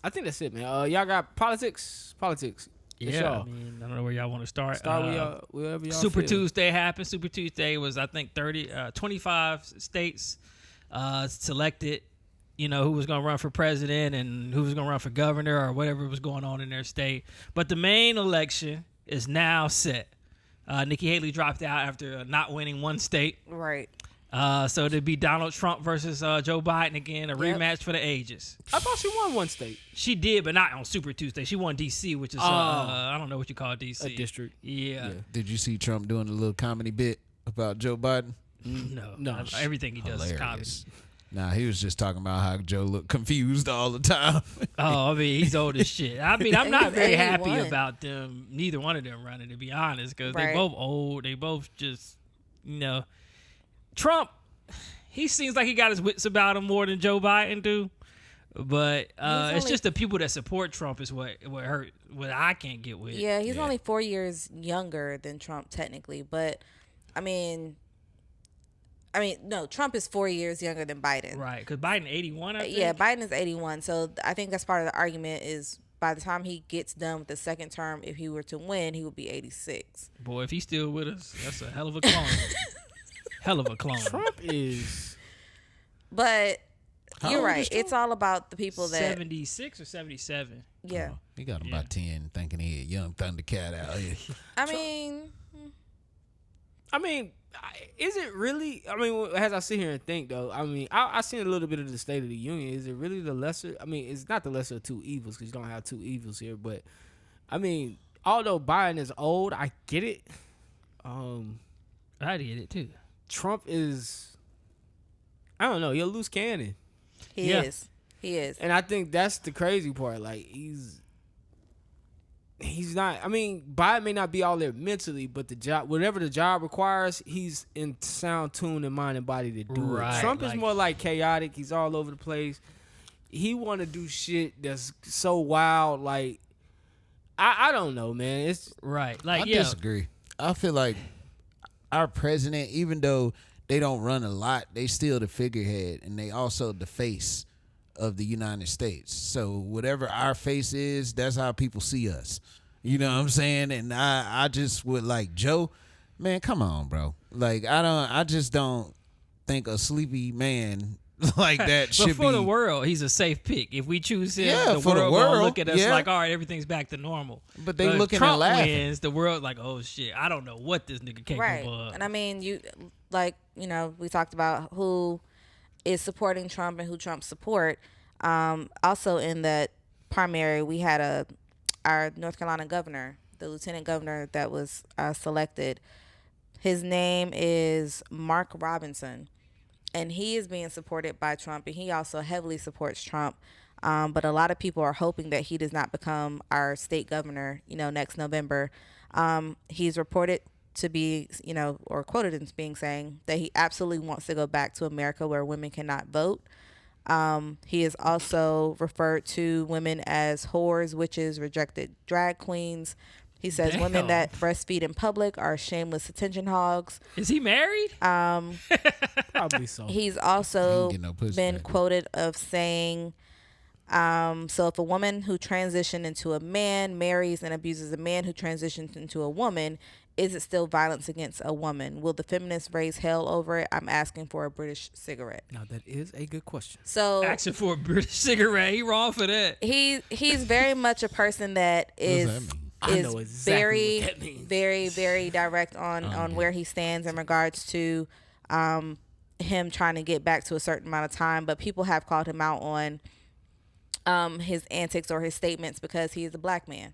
I think that's it, man. Y'all got politics. It's Yeah, y'all. I mean, I don't know where y'all want to start. Start wherever y'all Super feel. Tuesday happened. Super Tuesday was, I think, 25 states selected, who was going to run for president and who was going to run for governor or whatever was going on in their state. But the main election is now set. Nikki Haley dropped out after not winning one state. Right. So it'd be Donald Trump versus Joe Biden again, a Yep. rematch for the ages. I thought she won one state. She did, but not on Super Tuesday. She won D.C., which is, I don't know what you call D.C. A district. Yeah. Did you see Trump doing a little comedy bit about Joe Biden? No. Everything he does is comedy. Hilarious. Nah, he was just talking about how Joe looked confused all the time. Oh, I mean, he's old as shit. I mean, I'm not He's very happy 81. about them, neither one of them running, to be honest, because Right. they both old. They both just, Trump, he seems like he got his wits about him more than Joe Biden do. But it's only- just the people that support Trump is what hurt, what I can't get with. Yeah, he's only 4 years younger than Trump technically, but I mean, no, Trump is 4 years younger than Biden. Right, because Biden 81, I think. Yeah, Biden is 81, so I think that's part of the argument is by the time he gets done with the second term, if he were to win, he would be 86. Boy, if he's still with us, that's a hell of a clone. Hell of a clone. Trump is. But How you're old right. is Trump? It's all about the people that. 76 or 77. Yeah. Oh, he got Yeah. about 10, thinking he a young Thundercat out here. I mean, Is it really? I mean, as I sit here and think, though, I mean, I seen a little bit of the State of the Union. Is it really the lesser? I mean, it's not the lesser of two evils because you don't have two evils here. But I mean, although Biden is old, I get it. I did it too. Trump is. I don't know. He's a loose cannon, he Yeah. is. He is. and I think that's the crazy part. Like he's not. I mean, Biden may not be all there mentally, but the job, whatever the job requires, he's in sound tune and mind and body to do Right, it. Trump is like- more like chaotic. He's all over the place. He want to do shit that's so wild. Like I don't know, man. It's Right. I Like, yeah. disagree. I feel like our president, even though they don't run a lot, they still the figurehead, and they also the face of the United States. So whatever our face is, that's how people see us. You know what I'm saying? And I just would like, Joe, man, come on, bro. Like I just don't think a sleepy man like that But should for be the world, he's a safe pick. If we choose him, Yeah, the for the world gonna world, look at us yeah. like, all right, everything's back to normal. But they if looking Trump and laughing. wins, the world like, oh shit, I don't know what this nigga capable Right. of. And I mean, we talked about who is supporting Trump and who Trump support. Also in that primary, we had our North Carolina governor, the lieutenant governor that was selected. His name is Mark Robinson, and he is being supported by Trump, and he also heavily supports Trump. But a lot of people are hoping that he does not become our state governor, next November. He's reported to be, or quoted as being saying that he absolutely wants to go back to America where women cannot vote. He has also referred to women as whores, witches, rejected drag queens. He says Damn. women that breastfeed in public are shameless attention hogs. Is he married? probably so. He's also Ain't get no pussy been back then. quoted of saying, so if a woman who transitioned into a man marries and abuses a man who transitions into a woman, is it still violence against a woman? Will the feminists raise hell over it? I'm asking for a British cigarette. Now that is a good question. So Asking for a British cigarette. He wrong for that. he's very much a person that is that mean? I is know exactly very what that means. very very direct on where he stands in regards to him trying to get back to a certain amount of time, but people have called him out on his antics or his statements because he is a black man.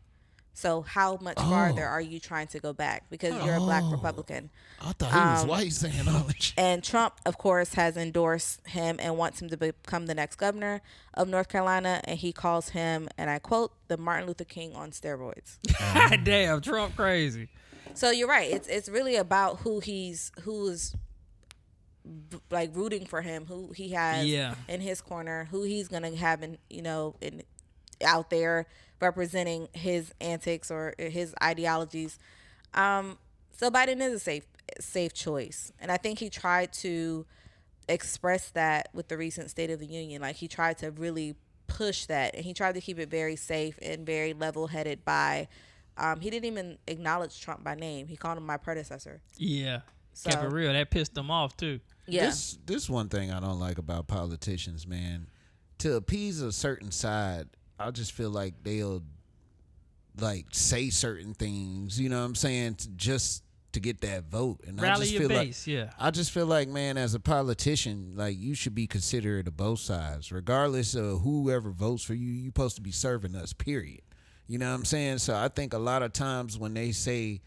So how much farther are you trying to go back because you're a black Republican? I thought he was white saying all that shit. And Trump, of course, has endorsed him and wants him to become the next governor of North Carolina. And he calls him, and I quote, the Martin Luther King on steroids. Damn, Trump crazy. So you're right. It's really about who's like rooting for him, who he has Yeah. in his corner, who he's gonna have out there representing his antics or his ideologies. So Biden is a safe choice, and I think he tried to express that with the recent State of the Union. Like he tried to really push that, and he tried to keep it very safe and very level-headed. He didn't even acknowledge Trump by name. He called him my predecessor. Yeah. So- Kept it real. That pissed him off too. Yeah. This one thing I don't like about politicians, man. To appease a certain side, I just feel like they'll like say certain things, you know what I'm saying, just to get that vote. And I Rally just your feel base, like, yeah. I just feel like, man, as a politician, like you should be considerate of both sides, regardless of whoever votes for you. You're supposed to be serving us, period. You know what I'm saying? So I think a lot of times when they say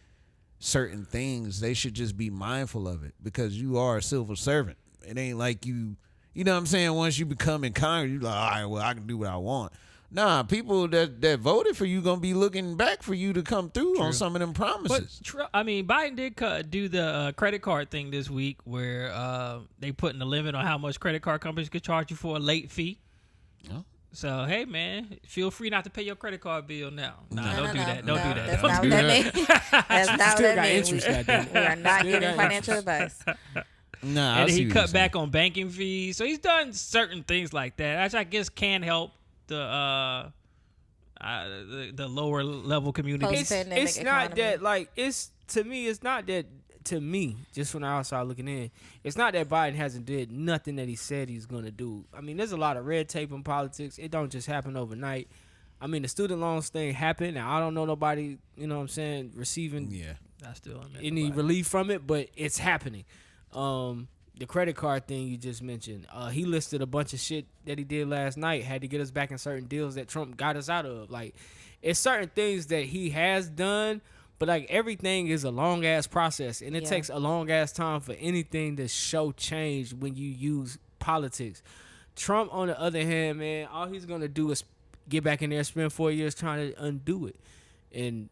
certain things, they should just be mindful of it because you are a civil servant. It ain't like you know what I'm saying? Once you become in Congress, you're like, all right, well, I can do what I want. Nah, people that voted for you gonna be looking back for you to come through on some of them promises. But Biden did do the credit card thing this week, where they putting a limit on how much credit card companies could charge you for a late fee. Oh. So hey, man, feel free not to pay your credit card bill now. Nah, No, don't do no. that. Don't No, do that. That's Don't not do what that. that means. That's not what Still that got means. interest, goddamn. We are not Still giving got financial advice. Nah, And I see he what cut you're saying. back on banking fees. So he's done certain things like that, which I guess can help the the lower level community. Post-pandemic It's not economy. that like it's not that to me, just from the outside looking in, it's not that Biden hasn't did nothing that he said he's gonna do. I mean, there's a lot of red tape in politics. It don't just happen overnight. I mean, the student loans thing happened, and I don't know nobody, you know what I'm saying, receiving I still don't any relief from it, but it's happening. The credit card thing you just mentioned, he listed a bunch of shit that he did last night, had to get us back in certain deals that Trump got us out of. Like, it's certain things that he has done, but like everything is a long ass process, and it takes a long ass time for anything to show change when you use politics. Trump, on the other hand, man, all he's gonna do is get back in there, spend 4 years trying to undo it, and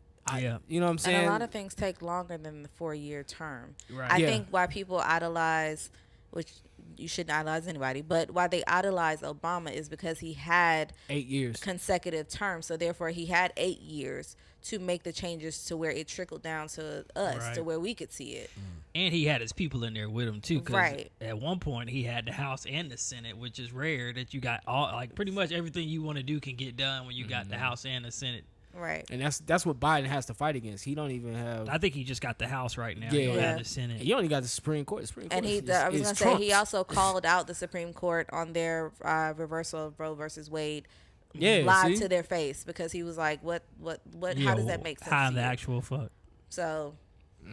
you know what I'm saying. And a lot of things take longer than the 4-year term. Right. I think why people idolize, which you shouldn't idolize anybody, but why they idolize Obama is because he had 8 years consecutive terms, so therefore he had 8 years to make the changes to where it trickled down to us, to where we could see it. And he had his people in there with him too, because Right. at one point he had the House and the Senate, which is rare that you got all, like, pretty much everything you want to do can get done when you got the House and the Senate. Right. and that's what Biden has to fight against. He don't even have. I think he just got the House right now. Yeah. He don't Yeah. have the Senate. You only got the Supreme Court. The Supreme Court And he, is I was gonna say, he Trump's. also called out the Supreme Court on their reversal of Roe versus Wade. Yeah, lied see? to their face because he was like, "What? Yeah, How does that make sense?" How to the you? actual fuck? So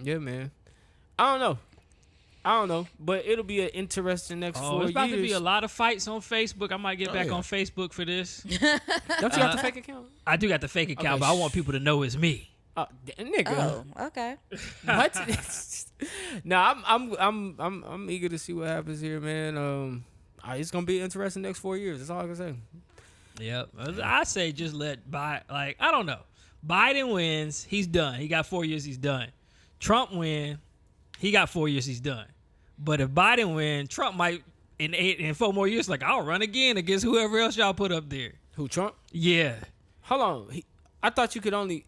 Yeah, man. I don't know, but it'll be an interesting next 4 years. It's about to be a lot of fights on Facebook. I might get back yeah. on Facebook for this. Don't you have to fake account? I do got the fake account, Okay, but I want people to know it's me. Nigga. oh, okay. What? No, I'm eager to see what happens here, man. It's gonna be interesting next 4 years. That's all I can say. Yep. I say just let Biden, like, I don't know. Biden wins, he's done. He got 4 years, he's done. Trump win, he got 4 years, he's done. But if Biden win, Trump might in 4 more years, like, I'll run again against whoever else y'all put up there. Who, Trump? Yeah. Hold on. I thought you could only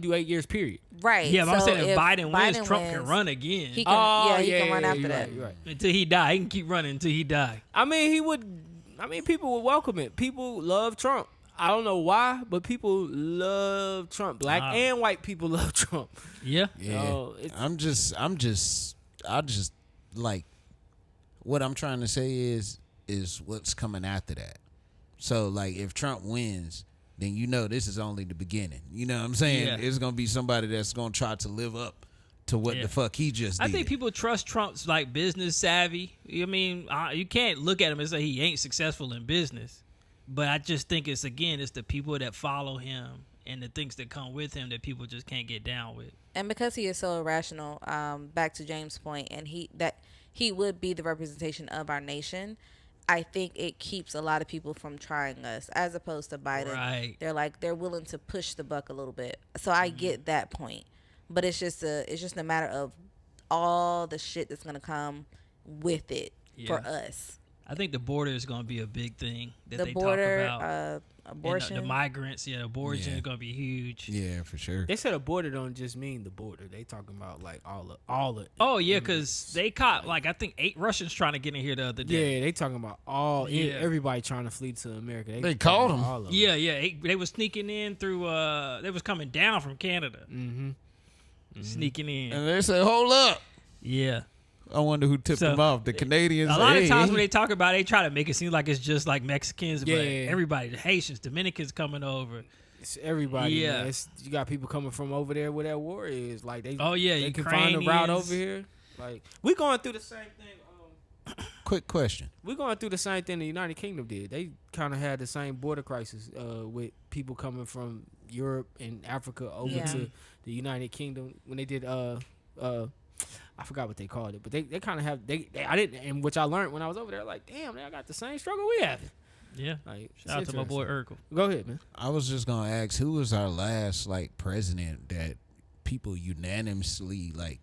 do 8 years, period. Right. Yeah, but I'm so saying if Biden wins, Trump can wins, run again. He can, he can run after you're that. Right, you're right. Until he die. He can keep running until he die. I mean, people would welcome it. People love Trump. I don't know why, but people love Trump. Black and white people love Trump. Yeah. Yeah. I'm just like, what I'm trying to say is what's coming after that. So like, if Trump wins, then you know this is only the beginning. You know what I'm saying? Yeah. It's gonna be somebody that's gonna try to live up to what the fuck he just did. I think people trust Trump's like business savvy. I mean, you can't look at him and say he ain't successful in business. But I just think it's the people that follow him and the things that come with him that people just can't get down with. And because he is so irrational, back to James' point, and he would be the representation of our nation. I think it keeps a lot of people from trying us, as opposed to Biden. Right. They're willing to push the buck a little bit. So I get that point, but it's just a matter of all the shit that's gonna come with it for us. I think the border is going to be a big thing that The they border, talk about. abortion, And the migrants, abortion is going to be huge. Yeah, for sure. They said a border don't just mean the border. They talking about like all of. Oh yeah, because they caught like I think 8 Russians trying to get in here the other day. Yeah, they talking about everybody trying to flee to America. They called talking them. about all of them. Yeah. They was sneaking in through. They was coming down from Canada. Sneaking in. And they say, hold up. Yeah. I wonder who tipped So, them off. The Canadians. A lot of Hey. times when they talk about it, they try to make it seem like it's just like Mexicans, Yeah. but everybody, the Haitians, Dominicans coming over. It's everybody. Yeah. Man. You got people coming from over there where that war is. Like they. Oh, yeah, they can find a route Ukrainians. over here. Like we going through the same thing. Quick question. We're going through the same thing the United Kingdom did. They kind of had the same border crisis with people coming from Europe and Africa over to the United Kingdom when they did I forgot what they called it, but they kind of have I didn't, and which I learned when I was over there. Like, damn, I got the same struggle we have. Yeah. Like, Shout out to my boy Urkel. Go ahead, man. I was just gonna ask, who was our last like president that people unanimously like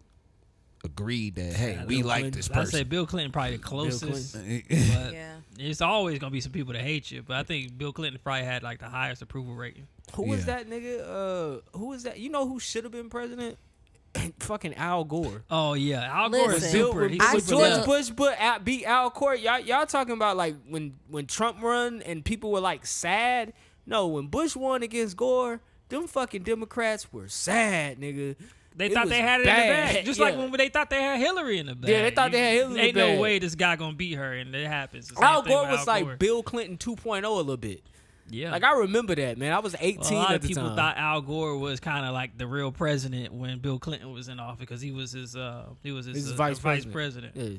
agreed that hey, we Bill like Clinton. this I say person? Bill Clinton probably the closest, Clinton. but Yeah. it's always gonna be some people that hate you. But I think Bill Clinton probably had like the highest approval rating. Who was Yeah. that nigga? Who was that? You know who should have been president? Fucking Al Gore. Oh yeah, Al Gore is Listen, super. With He's I George super still- left. Bush beat Al Gore. Y'all talking about like when Trump run and people were like sad. No, when Bush won against Gore, them fucking Democrats were sad, nigga. They It thought was they had it in the bad. bag. Just Yeah. like when they thought they had Hillary in the bag. Yeah, they thought they had Hillary in the Ain't no bag. way this guy gonna beat her, and it happens. The same Al thing Gore with was Al like Gore. Bill Clinton 2.0 a little bit. Yeah. Like I remember that, man. I was 18 Well, a lot at of the people time. thought Al Gore was kind of like the real president when Bill Clinton was in office because he was his His vice vice president. Yeah.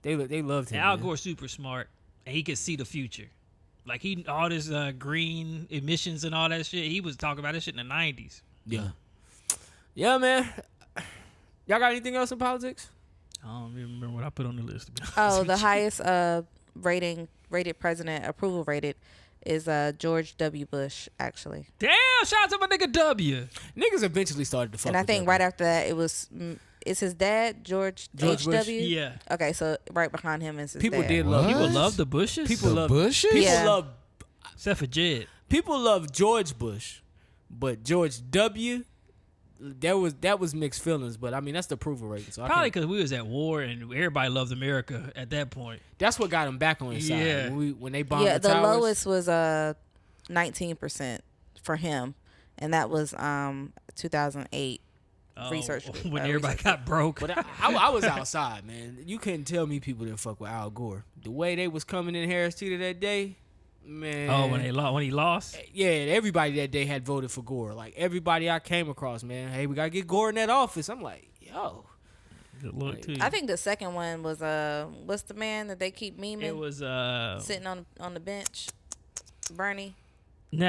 They loved him. And Al man. Gore's super smart, and he could see the future. Like he all this green emissions and all that shit. He was talking about that shit in the 90s. Yeah. Yeah, man. Y'all got anything else in politics? I don't even remember what I put on the list. To be honest Oh, with the you. highest rated president approval rated is George W. Bush, actually. Damn! Shout out to my nigga W. Niggas eventually started to fuck And I with think them. right after that, it was is his dad George George Bush? H.W. Yeah. Okay, so right behind him is his People dad. did love What? People love the Bushes. People The love Bushes? People Yeah. love except for Jed. people love George Bush, but George W. That was mixed feelings. But I mean that's the approval rating. So I Probably can't- because we was at war and everybody loved America at that point. that's what got him back on his side. Yeah. When they bombed Yeah, the the towers. lowest was 19% for him, and that was 2008. Research when everybody got broke. But I was outside, man. You couldn't tell me people didn't fuck with Al Gore. The way they was coming in Harris Teeter that day, man. Oh, when he lost. Yeah, everybody that day had voted for Gore. Like everybody I came across, man. Hey, we gotta get Gore in that office. I'm like, yo. Good luck to you. I think the second one was what's the man that they keep memeing it was sitting on the bench, Bernie. Bernie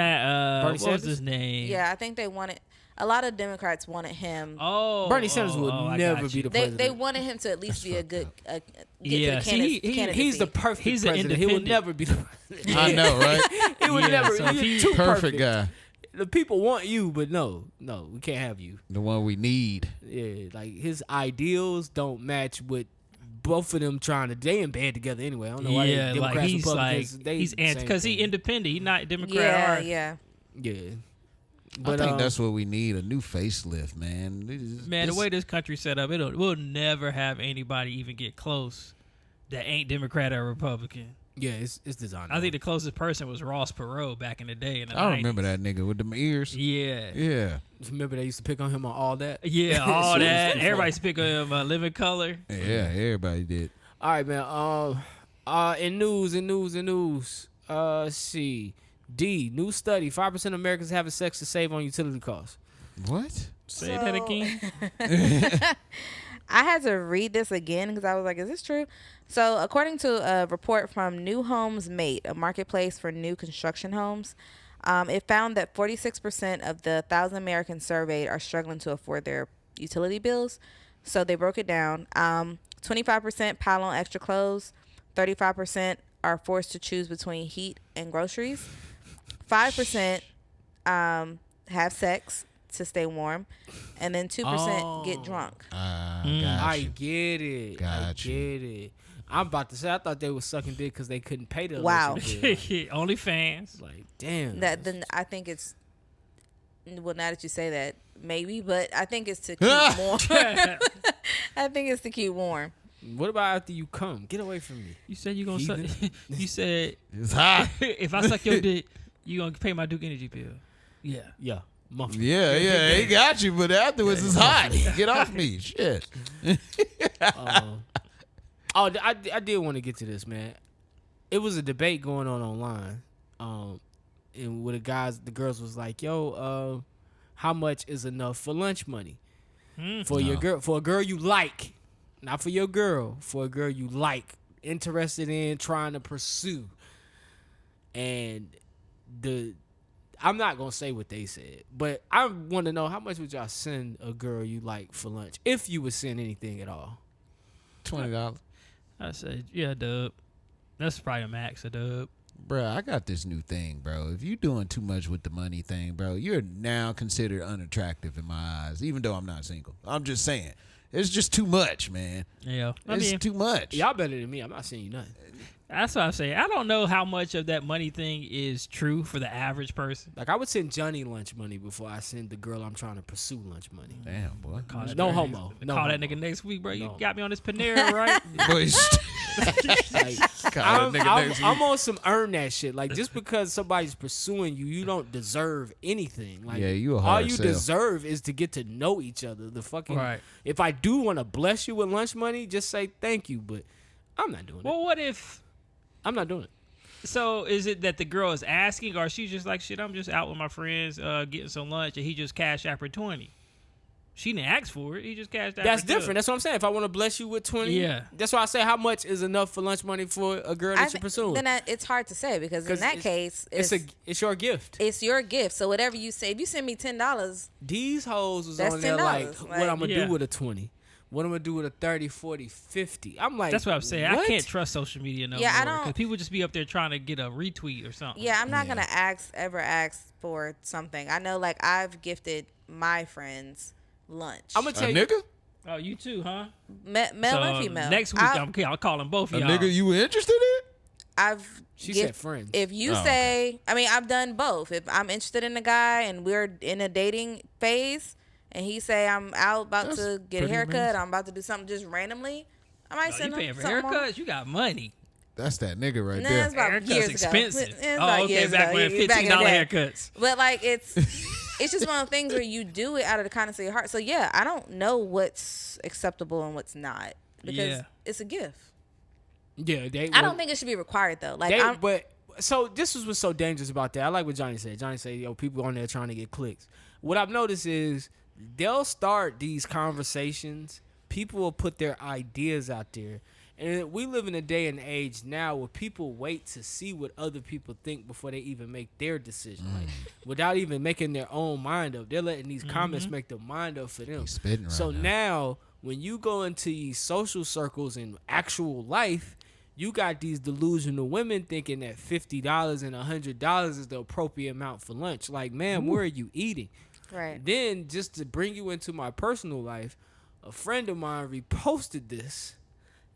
what was Sanders? his name? Yeah, I think they wanted. A lot of Democrats wanted him. Oh, Bernie Sanders would I never got be you. the They president. wanted him to at least be a good get Yeah, to the see, candidacy. He's the perfect He's an president. He will independent. never be the president. I know, right? He would Yeah, never. so You're he- too Perfect guy. The people want you, but no, we can't have you. The one we need. Yeah, like his ideals don't match with both of them trying to. They in bed together anyway. I don't know why Yeah, they like Democrats, he's like Republicans. They he's the anti same because he thing. independent. He not Democrat. Yeah, or, yeah. Yeah, I but think that's what we need, a new facelift, man. Man, the way this country's set up, we'll never have anybody even get close that ain't Democrat or Republican. yeah, it's designed. I think the closest person was Ross Perot back in the day. In the I 90s. remember that nigga with them ears. Yeah. Yeah. Remember they used to pick on him on all that. Yeah, all Shit was that. too Everybody speak of him, Living Color. Yeah, everybody did. All right, man. In news. Let's see. D, new study: 5% of Americans having sex to save on utility costs. What? Say that again. I had to read this again because I was like, is this true? So, according to a report from New Homes Mate, a marketplace for new construction homes, it found that 46% of the 1,000 Americans surveyed are struggling to afford their utility bills. So, they broke it down. 25% pile on extra clothes. 35% are forced to choose between heat and groceries. 5% have sex to stay warm. And then 2% get drunk. I get it. Got you. Get it. I'm about to say I thought they were sucking dick because they couldn't pay the Wow. electric bill. OnlyFans. Like damn. Then I think it's well, now that you say that, maybe, but I think it's to keep warm. I think it's to keep warm. What about after you come? Get away from me. You said you gonna suck. Heathen. You said It's hot. if I suck your dick, you gonna pay my Duke Energy bill. Yeah. Yeah. Muffin. Yeah, he got you, but afterwards it's hot. Get off me. Shit. I did want to get to this, man. It was a debate going on online, and with the girls was like, "Yo, how much is enough for lunch money for your girl, for a girl you like, not for your girl, for a girl you like, interested in, trying to pursue." And I'm not gonna say what they said, but I want to know how much would y'all send a girl you like for lunch if you would send anything at all. $20. I said, yeah, dub. That's probably a max, a dub. Bro, I got this new thing, bro. If you doing too much with the money thing, bro, you're now considered unattractive in my eyes, even though I'm not single. I'm just saying. It's just too much, man. Yeah. I It's mean, too much. Y'all better than me. I'm not saying you nothing. that's what I'm saying. I don't know how much of that money thing is true for the average person. Like I would send Johnny lunch money before I send the girl I'm trying to pursue lunch money. Damn, boy. Call that No nigga- homo. No Call that homo. nigga next week, bro. You No. got me on this Panera, right? Boy, Like, I'm on some earn that shit. Like, just because somebody's pursuing you, you don't deserve anything. Like, Yeah, you a all hard you sell. deserve is to get to know each other. The fucking Right. If I do want to bless you with lunch money, just say thank you. But I'm not doing it. Well, what if? I'm not doing it. So is it that the girl is asking, or she's just like, shit, I'm just out with my friends, getting some lunch, and he just cashed out for 20? She didn't ask for it. He just cashed out. That's for different. good. That's what I'm saying. If I want to bless you with 20, Yeah. that's why I say how much is enough for lunch money for a girl that you're pursuing. Then it's hard to say because in that case, it's your gift. It's your gift. So whatever you say, if you send me $10, These hoes was that's on there like, $10. what I'm going to Yeah. do with a 20? What I'm going to do with a 30, 40, 50? I'm like, That's what I'm saying. what? I can't trust social media no Yeah, I more. don't- Because people just be up there trying to get a retweet or something. yeah, I'm not gonna ever ask for something. I know, like I've gifted my friends lunch. I'm going to A tell you. nigga? Oh, you too, huh? Male and female. Next week, I'll call them both A of y'all. nigga you interested in? I've She said friends. If you Oh, say, I mean, I've done both. If I'm interested in a guy and we're in a dating phase, and he say I'm out about to get a pretty haircut, amazing. I'm about to do something just randomly, I might Oh, send you him paying for something. haircuts? You got money. That's that nigga right Nah, there. it's about Haircuts years expensive. ago. It's Oh, about okay, years back ago. when Back in the $15 day. haircuts. But like it's just one of the things where you do it out of the kindness of your heart. So yeah, I don't know what's acceptable and what's not because Yeah. it's a gift. Yeah, I don't think it should be required though. Like but so this was what's so dangerous about that. I like what Johnny said. Johnny said, yo, people on there trying to get clicks. What I've noticed is they'll start these conversations. People will put their ideas out there. And we live in a day and age now where people wait to see what other people think before they even make their decision. Like, without even making their own mind up. They're letting these comments make their mind up for them. He's spitting right So now. now, when you go into these social circles in actual life, you got these delusional women thinking that $50 and $100 is the appropriate amount for lunch. Like, man, where are you eating? right. Then, just to bring you into my personal life, a friend of mine reposted this,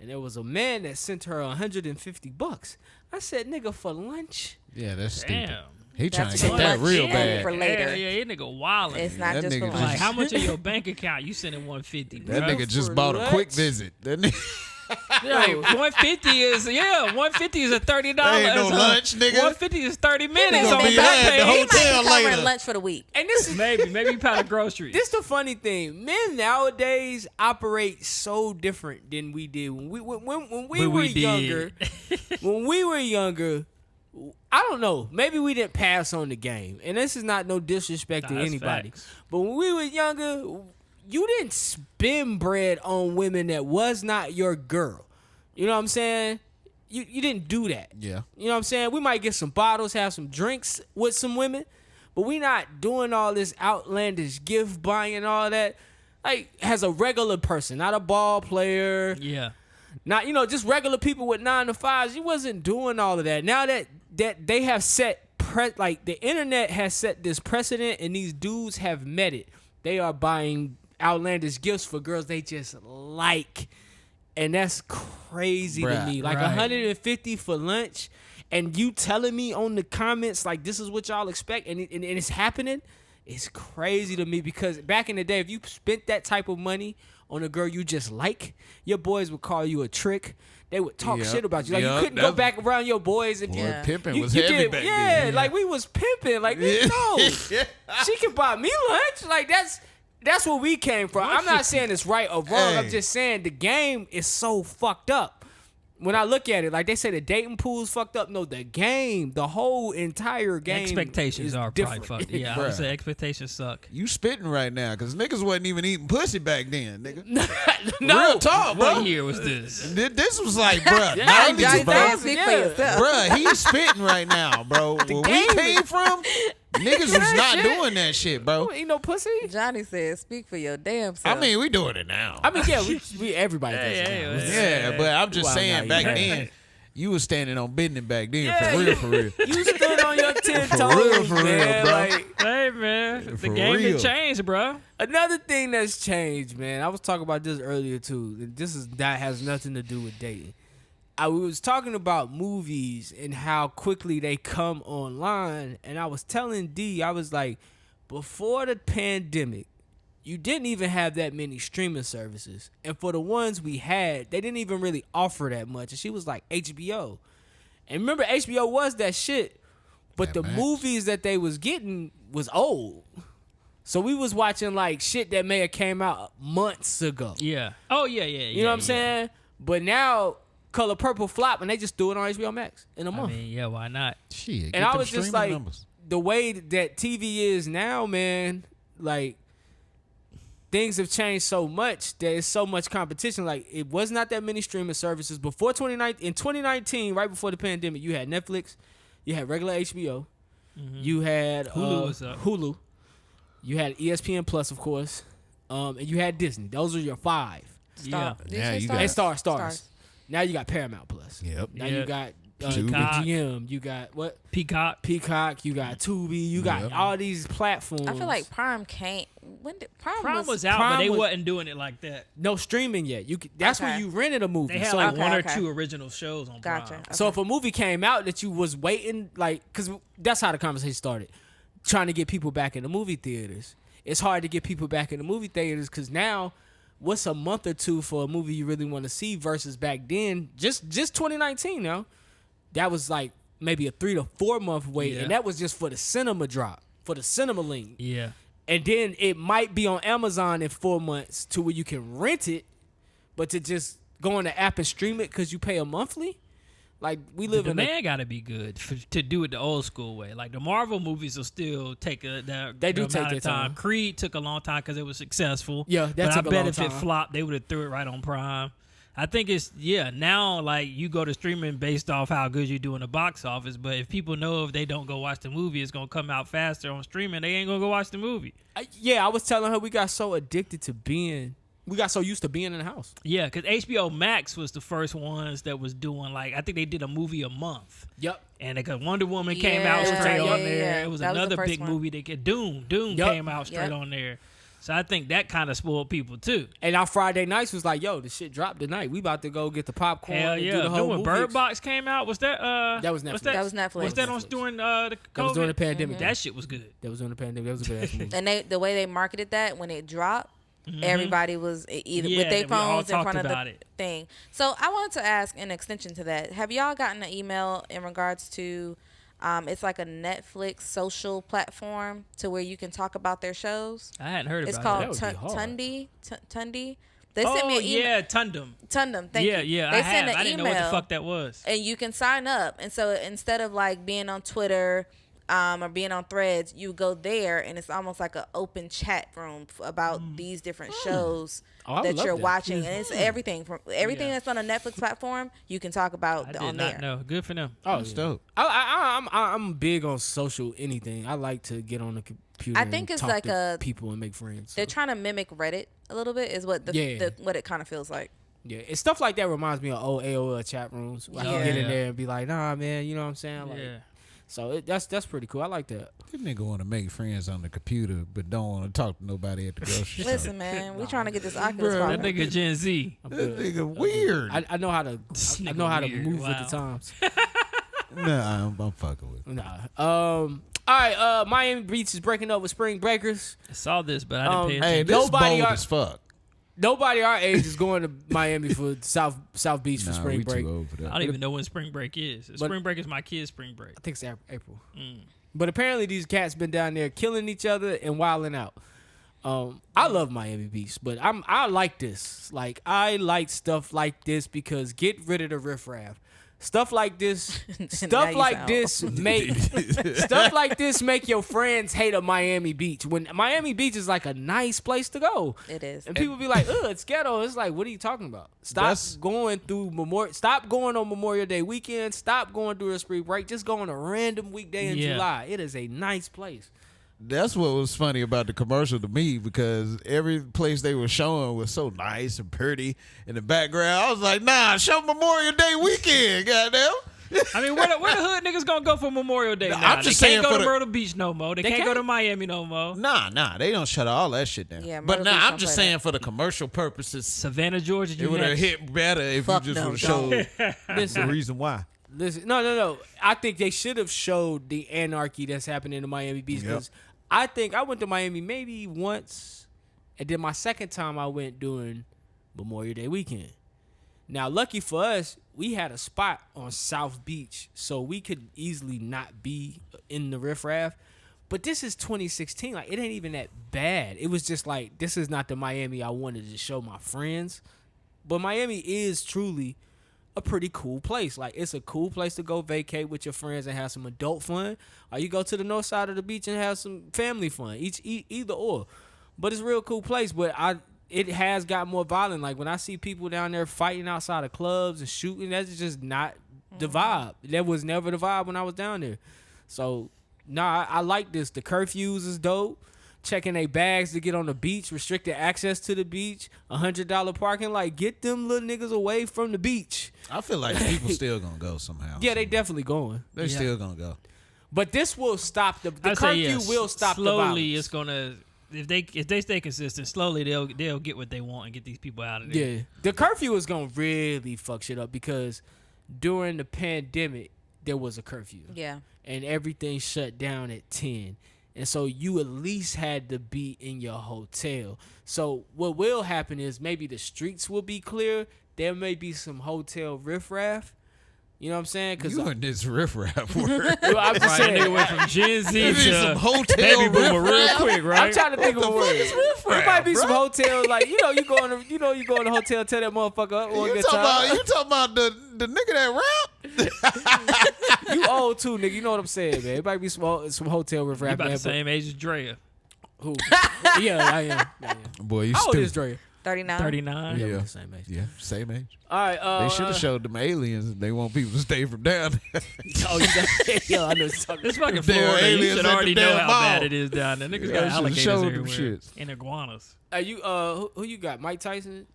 and there was a man that sent her $150. I said, nigga, for lunch? Yeah, that's stupid. Damn. He trying That's to get too that much real money bad. for later. Yeah, that nigga wildin'. It's not That just for nigga lunch. Like, how much in your bank account? You sending 150, bro. That nigga just For bought a quick lunch? visit. That nigga, Like, 150 is $150 is a $30. That ain't no lunch, nigga. 150 is 30 minutes gonna on be back at the page. He might hotel be covering later. lunch for the week. And this is Maybe you pound of groceries. this the funny thing. Men nowadays operate so different than we did when we were younger. When we were younger, I don't know. Maybe we didn't pass on the game, and this is not no disrespect to Nah, that's anybody. facts. But when we were younger, you didn't spend bread on women that was not your girl. You know what I'm saying? You didn't do that. yeah. You know what I'm saying? We might get some bottles, have some drinks with some women, but we not doing all this outlandish gift buying and all that. Like, as a regular person, not a ball player, Yeah. not, just regular people with 9 to 5s. You wasn't doing all of that. Now that they have set, like, the internet has set this precedent and these dudes have met it. They are buying outlandish gifts for girls they just like. And that's crazy to Bruh, me. Like, right. $150 for lunch, and you telling me on the comments, like, this is what y'all expect, and it's happening. It's crazy to me because back in the day, if you spent that type of money on a girl you just like, your boys would call you a trick. They would talk Yep. shit about you. Like, Yep. you couldn't go back around your boys if Boy, you. Yeah. pimping You, was you heavy did, back yeah, then. like we was pimping. Like, no, she could buy me lunch. Like, that's where we came from. I'm not saying it's right or wrong. I'm Hey. just saying the game is so fucked up. When I look at it, like they say the dating pool's fucked up. No, the game, the whole entire game. Expectations is are different. probably fucked. Yeah, I would Bruh. say expectations suck. You spitting right now because niggas wasn't even eating pussy back then, nigga. No. Real talk, bro. What year was this? This was like, bruh, Yeah, 90s, Johnny, bro. don't speak for Yeah. yourself. Bruh, he's spitting right now, bro. Where we game came from, niggas was not shit. doing that shit, bro. You ain't no pussy. Johnny says, "Speak for your damn self." I mean, we doing it now. I mean, yeah, we everybody does it yeah, now. yeah. Yeah, but I'm just Well, saying, nah, back you then, you was standing on business back then, Yeah, for real, for real. You stood on your 10 For toes, real, for real, man. bro. Like, Hey, man. The For game real. did change, bro. another thing that's changed, man. I was talking about this earlier too. And that has nothing to do with dating. We was talking about movies and how quickly they come online, and I was telling D, I was like, before the pandemic, you didn't even have that many streaming services. And for the ones we had, they didn't even really offer that much. And she was like, HBO. And remember, HBO was that shit. But That the Max. movies that they was getting was old. So we was watching like shit that may have came out months ago. Yeah. Oh yeah. You know what I'm saying? But now Color Purple flop and they just threw it on HBO Max in a month. I mean, yeah. Why not? Shit, And I was just like, the way that TV is now, man, like things have changed so much. There's so much competition. Like it was not that many streaming services before 2019. In 2019, right before the pandemic, you had Netflix, you had regular HBO, you had Hulu was up. Hulu, you had ESPN Plus, of course, and you had Disney. Those are your 5. Yeah. Did Yeah, say you Starz? got- And Stars. Now you got Paramount Plus. Yep. Now Yeah. you got Peacock. MGM. You got what? Peacock. Peacock. You got Tubi. You got Yep. all these platforms. I feel like Prime can't. When did Prime, Prime was out, but Prime they was- wasn't doing it like that. no streaming yet. You could, that's Okay. when you rented a movie. They had So, like Okay, one or okay. 2 original shows on Gotcha. Prime. so if a movie came out that you was waiting, like, because that's how the conversation started, trying to get people back in the movie theaters. It's hard to get people back in the movie theaters because now, what's a month or two for a movie you really want to see versus back then? Just 2019 now. That was like maybe a 3 to 4 month wait, Yeah. and that was just for the cinema drop, for the cinema link. Yeah. And then it might be on Amazon in 4 months to where you can rent it, but to just go on the app and stream it because you pay a monthly? Like, we The live in a... demand got to be good to do it the old school way. Like the Marvel movies will still take They do amount take of their time. Creed took a long time because it was successful. Yeah, that but took I a bet long if it time. flopped, they would have threw it right on Prime. I think it's now like you go to streaming based off how good you do in the box office. But if people know if they don't go watch the movie, it's gonna come out faster on streaming. They ain't gonna go watch the movie. I was telling her we got so used to being in the house. Yeah, because HBO Max was the first ones that was doing like I think they did a movie a month. Yep. And because Wonder Woman came out Yeah, straight on yeah, there. yeah. It was That was the another first big one. movie that Doom Yup. came out straight Yep. on there. So I think that kind of spoiled people too. And our Friday nights was like, yo, the shit dropped tonight. We about to go get the popcorn Hell and do yeah! the whole When movie. Bird Box came out, was that That was Netflix. That was Netflix. Was that on Netflix. during the That was during the COVID? pandemic. That shit was good. That was during the pandemic. That was a good ass movie. And the way they marketed that when it dropped, everybody was either Yeah, with their we all phones in front talked of the about it. thing. So I wanted to ask an extension to that. Have y'all gotten an email in regards to? It's like a Netflix social platform to where you can talk about their shows. I hadn't heard It's about called That would be hard. Tundi. They sent me an email. yeah, Tundum. Tundum. Thank Yeah, you. yeah. They I sent have. an I didn't know email. what the fuck that was. And you can sign up. And so instead of like being on Twitter or being on Threads, you go there and it's almost like an open chat room about these different shows Oh, I would that love you're that. watching. And it's everything Yeah. that's on a Netflix platform, you can talk about I did on not there. know. Good for them. Oh, That's yeah. dope. I'm big on social anything. I like to get on the computer. I think and it's talk like to a- people and make friends. They're trying to mimic Reddit a little bit is what what it kind of feels like. Yeah, and stuff like that reminds me of old AOL chat rooms. I Yeah. can get in Yeah. there and be like, nah, man, you know what I'm saying? Like, Yeah. So that's pretty cool. I like that. This nigga want to make friends on the computer, but don't want to talk to nobody at the grocery store. Listen, man, we trying to get this Oculus Bruh. problem. That nigga Gen Z. I'm This good. nigga weird. I know how to. This I nigga know how to weird. move with Wow. the times. Nah, I'm fucking with. Nah. All right. Miami Beach is breaking up with Spring Breakers. I saw this, but I didn't pay Hey, attention. this Nobody bold are- as fuck. Nobody our age is going to Miami for South Beach for Nah, spring we break. too old for that. I don't even know when spring break is. But- Spring break is my kid's spring break. I think it's April. But apparently these cats been down there killing each other and wilding out. I love Miami Beach, but I like this. Like, I like stuff like this because get rid of the riffraff. Stuff like this, Now stuff you like sound this make stuff like this make your friends hate a Miami Beach. When Miami Beach is like a nice place to go. It is. And people be like, "Ugh, it's ghetto." It's like, what are you talking about? Stop going on Memorial Day weekend. Stop going through a spring break. Just go on a random weekday in Yeah. July. It is a nice place. That's what was funny about the commercial to me because every place they were showing was so nice and pretty in the background. I was like, nah, show Memorial Day weekend, goddamn. I mean, where the hood niggas gonna go for Memorial Day? Nah, now? I'm just they saying can't go for to the- Myrtle Beach no more. They can't go can't? to Miami no more. Nah, they don't shut all that shit down. Yeah, but Myrtle nah, Beach I'm don't just play saying that. for the commercial purposes, Savannah, Georgia, it you would have next. hit better if Fuck you just no, would have showed the Listen, reason why. listen. No. I think they should have showed the anarchy that's happening in Miami Beach Yep. because I think I went to Miami maybe once And then my second time I went during Memorial Day weekend. Now, lucky for us, we had a spot on South Beach, so we could easily not be in the riffraff. But this is 2016. Like, it ain't even that bad. It was just like, this is not the Miami I wanted to show my friends. But Miami is truly a pretty cool place. Like, it's a cool place to go vacate with your friends and have some adult fun. Or you go to the north side of the beach and have some family fun. Either or. But it's a real cool place. But it has got more violent. Like, when I see people down there fighting outside of clubs and shooting, that's just not the vibe. That was never the vibe when I was down there. So, I like this. The curfews is dope. Checking their bags to get on the beach. Restricted access to the beach. $100 parking. Like, get them little niggas away from the beach. I feel like people still gonna go somehow. Yeah, they definitely going. They're still gonna go. But this will stop the curfew will stop slowly, the violence. It's gonna if they stay consistent, slowly they'll get what they want and get these people out of there. Yeah, the curfew is gonna really fuck shit up because during the pandemic there was a curfew. Yeah, and everything shut down at 10, and so you at least had to be in your hotel. So what will happen is maybe the streets will be clear. There may be some hotel riffraff. You know what I'm saying? Cause You and this riffraff word. well, I'm just Right, saying. nigga went from Gen Z Maybe to some hotel baby boomer real riffraff. quick, right? I'm trying to think of a word. riffraff, There might be some bro? hotel, like you go in the hotel, tell that motherfucker up. You talking about the nigga that rap? You old too, nigga. You know what I'm saying, man. It might be some hotel You riffraff, about man. the same age as Drea. Who? Yeah, I am. Boy, you How old is stupid. Dre? 39. 39. Yeah, Yeah. we're the same age. Yeah, same age. All right. They should have showed them aliens. They want people to stay from down there. Oh, you got, yo, I know. Something. This fucking Damn Florida, you aliens should at the already know damn how mall. bad it is down there. Niggas Yeah, got I should've alligators showed them everywhere shits. and iguanas. You who you got? Mike Tyson?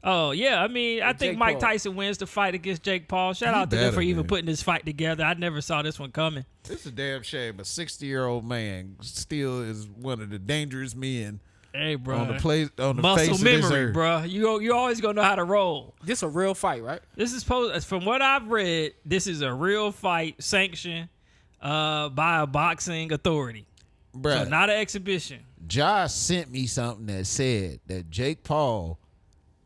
Oh, yeah. I mean, I think Jake Mike Paul. Tyson wins the fight against Jake Paul. Shout He out to them for better, even man. putting this fight together. I never saw this one coming. It's a damn shame. A 60-year-old man still is one of the dangerous men Hey, bro. on the face Muscle of this memory, earth. bro. You always gonna know how to roll. This a real fight, right? This is from what I've read, this is a real fight sanctioned by a boxing authority. Bruh, So not an exhibition. Josh sent me something that said that Jake Paul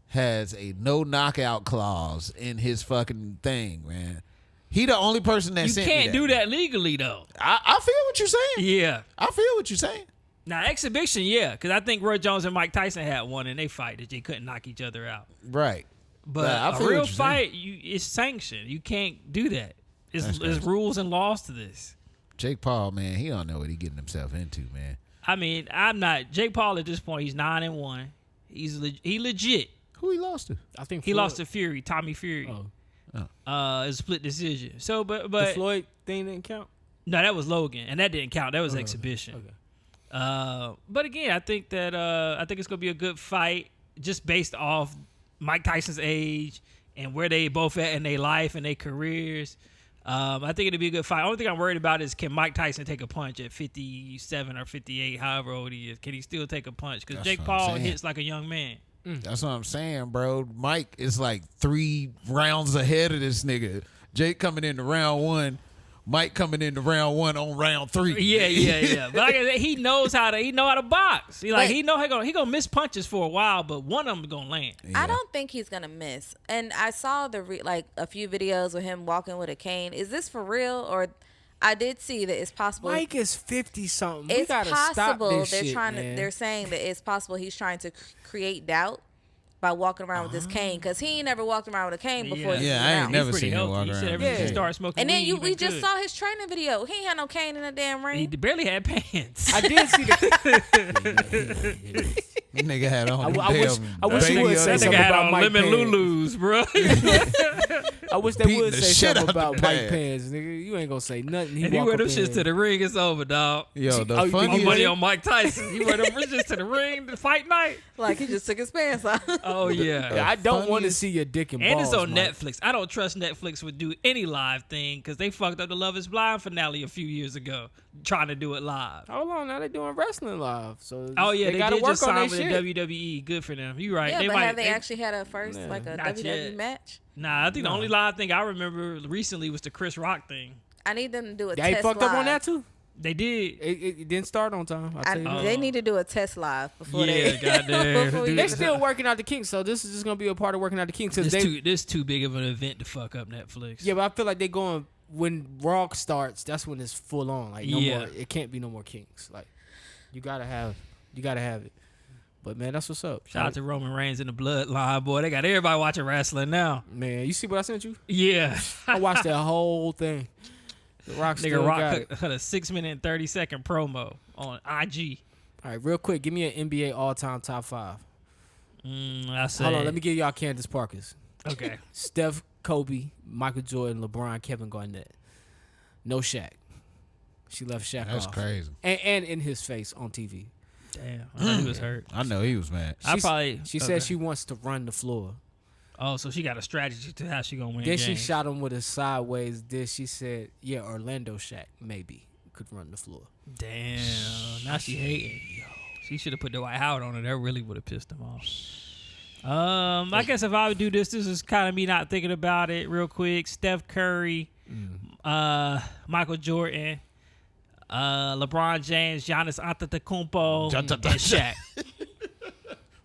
has a no knockout clause in his fucking thing, man. He the only person that You sent can't me do that legally though. I feel what you're saying. Yeah. I feel what you're saying. Now exhibition, yeah, because I think Roy Jones and Mike Tyson had one in they fight that they couldn't knock each other out. Right. But I a feel what real you're saying. fight, it's sanctioned. You can't do that. That's There's crazy. rules and laws to this. Jake Paul, man, he don't know what he getting himself into, man. I mean, I'm not Jake Paul at this point. He's 9-1. He legit. Who he lost to? I think He Floyd- lost to Fury, Tommy Fury. Oh. A split decision. So, The but Floyd thing didn't count. no, that was Logan, and that didn't count. That was exhibition. Okay. But again, I think it's gonna be a good fight, just based off Mike Tyson's age and where they both at in their life and their careers. I think it'll be a good fight. Only thing I'm worried about is can Mike Tyson take a punch at 57 or 58, however old he is? Can he still take a punch? Because That's Jake what I'm Paul saying. hits like a young man. That's what I'm saying, bro. Mike is like 3 rounds ahead of this nigga. Jake coming into round 1. Mike coming into round 1 on round 3. Yeah. But like I said, he knows how to box. He But- he gonna miss punches for a while, but one of them gonna land. I don't think he's gonna miss. And I saw a few videos with him walking with a cane. Is this for real? Or I did see that it's possible. Mike is 50 something. We It's gotta possible stop this they're shit, trying man. to. They're saying that it's possible he's trying to create doubt by walking around with this cane because he ain't never walked around with a cane before. Yeah. this Yeah, was I ain't out. never He's pretty seen him healthy. walk He said around. ever since he Yeah. started smoking And then weed, he we been just good. saw his training video. He ain't had no cane in the damn ring. He barely had pants. I did see the. Nigga had on I wish baby you would up say That there. nigga something had about on Mike lemon Pants. Lulus, bro. I wish they Beating would the say shit something out about the Mike pants. Pants, nigga. You ain't gonna say nothing. And he walk wear up them in shits there. to the ring. It's over, dog. Yo, the Oh, you think funny My he money is- on Mike Tyson. He wear them shits to the ring to fight night. Like he just took his pants off. Oh yeah. Yeah, I don't want to funniest- see your dick and And balls. it's on Mike. Netflix. I don't trust Netflix would do any live thing because they fucked up the Love Is Blind finale a few years ago, trying to do it live. Hold on, now they doing wrestling live. So Oh yeah, they gotta did work just on sign their with shit. the WWE. Good for them. You right. Yeah, they but might. have they actually had a first Yeah. like a Not WWE yet. match? Nah, I think the only live thing I remember recently was the Chris Rock thing. I need them to do a They test fucked up on live. that too. They did. It didn't start on time. I'll tell you that. They need to do a test live before Yeah, goddamn. before we They're get still working out the kinks, so this is just gonna be a part of working out the kinks. This too big of an event to fuck up Netflix. Yeah, but I feel like they going when Raw starts. That's when it's full on. Like no more. It can't be no more kinks. Like you gotta have it. But man, that's what's up. Shout out to Roman Reigns and the Bloodline, boy. They got everybody watching wrestling now. Man, you see what I sent you? Yeah. I watched that whole thing. The Rock still Nigga got Rock it. cut a 6-minute and 30-second promo on IG. All right, real quick, give me an NBA all-time top 5. I say. Hold on, let me give y'all Candace Parker's. Okay. Steph, Kobe, Michael Jordan, LeBron, Kevin Garnett. No Shaq. She left Shaq That's off. crazy. And in his face on TV. Damn. I know he was hurt. I know he was mad. She said she wants to run the floor. Oh, so she got a strategy to how she gonna win. Then games. she shot him with a sideways dish. She said, yeah, Orlando Shaq maybe could run the floor. Damn. Now she hating. She should have put Dwight Howard on her. That really would have pissed him off. I guess if I would do this is kind of me not thinking about it real quick. Steph Curry, Michael Jordan, LeBron James, Giannis Antetokounmpo, and Shaq.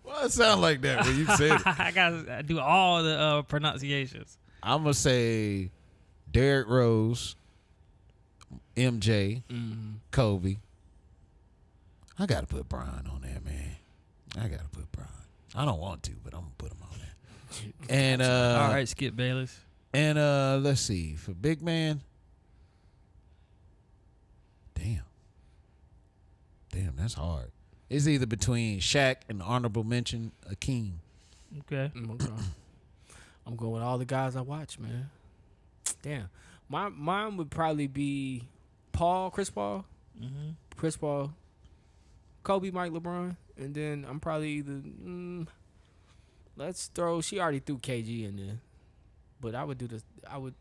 Why it sound like that when you said it? I gotta do all the pronunciations. I'm gonna say Derrick Rose, MJ, Kobe. I gotta put Brian on there, man. I gotta put Brian. I don't want to, but I'm gonna put him on there. And All right, Skip Bayless. And let's see, for big man. Damn, that's hard. It's either between Shaq and honorable mention Akeem. Okay. I'm going with all the guys I watch, man. Damn. Mine would probably be Chris Paul, Chris Paul, Kobe, Mike, LeBron, and then I'm probably either let's throw. She already threw KG in there, but I would do this. I would.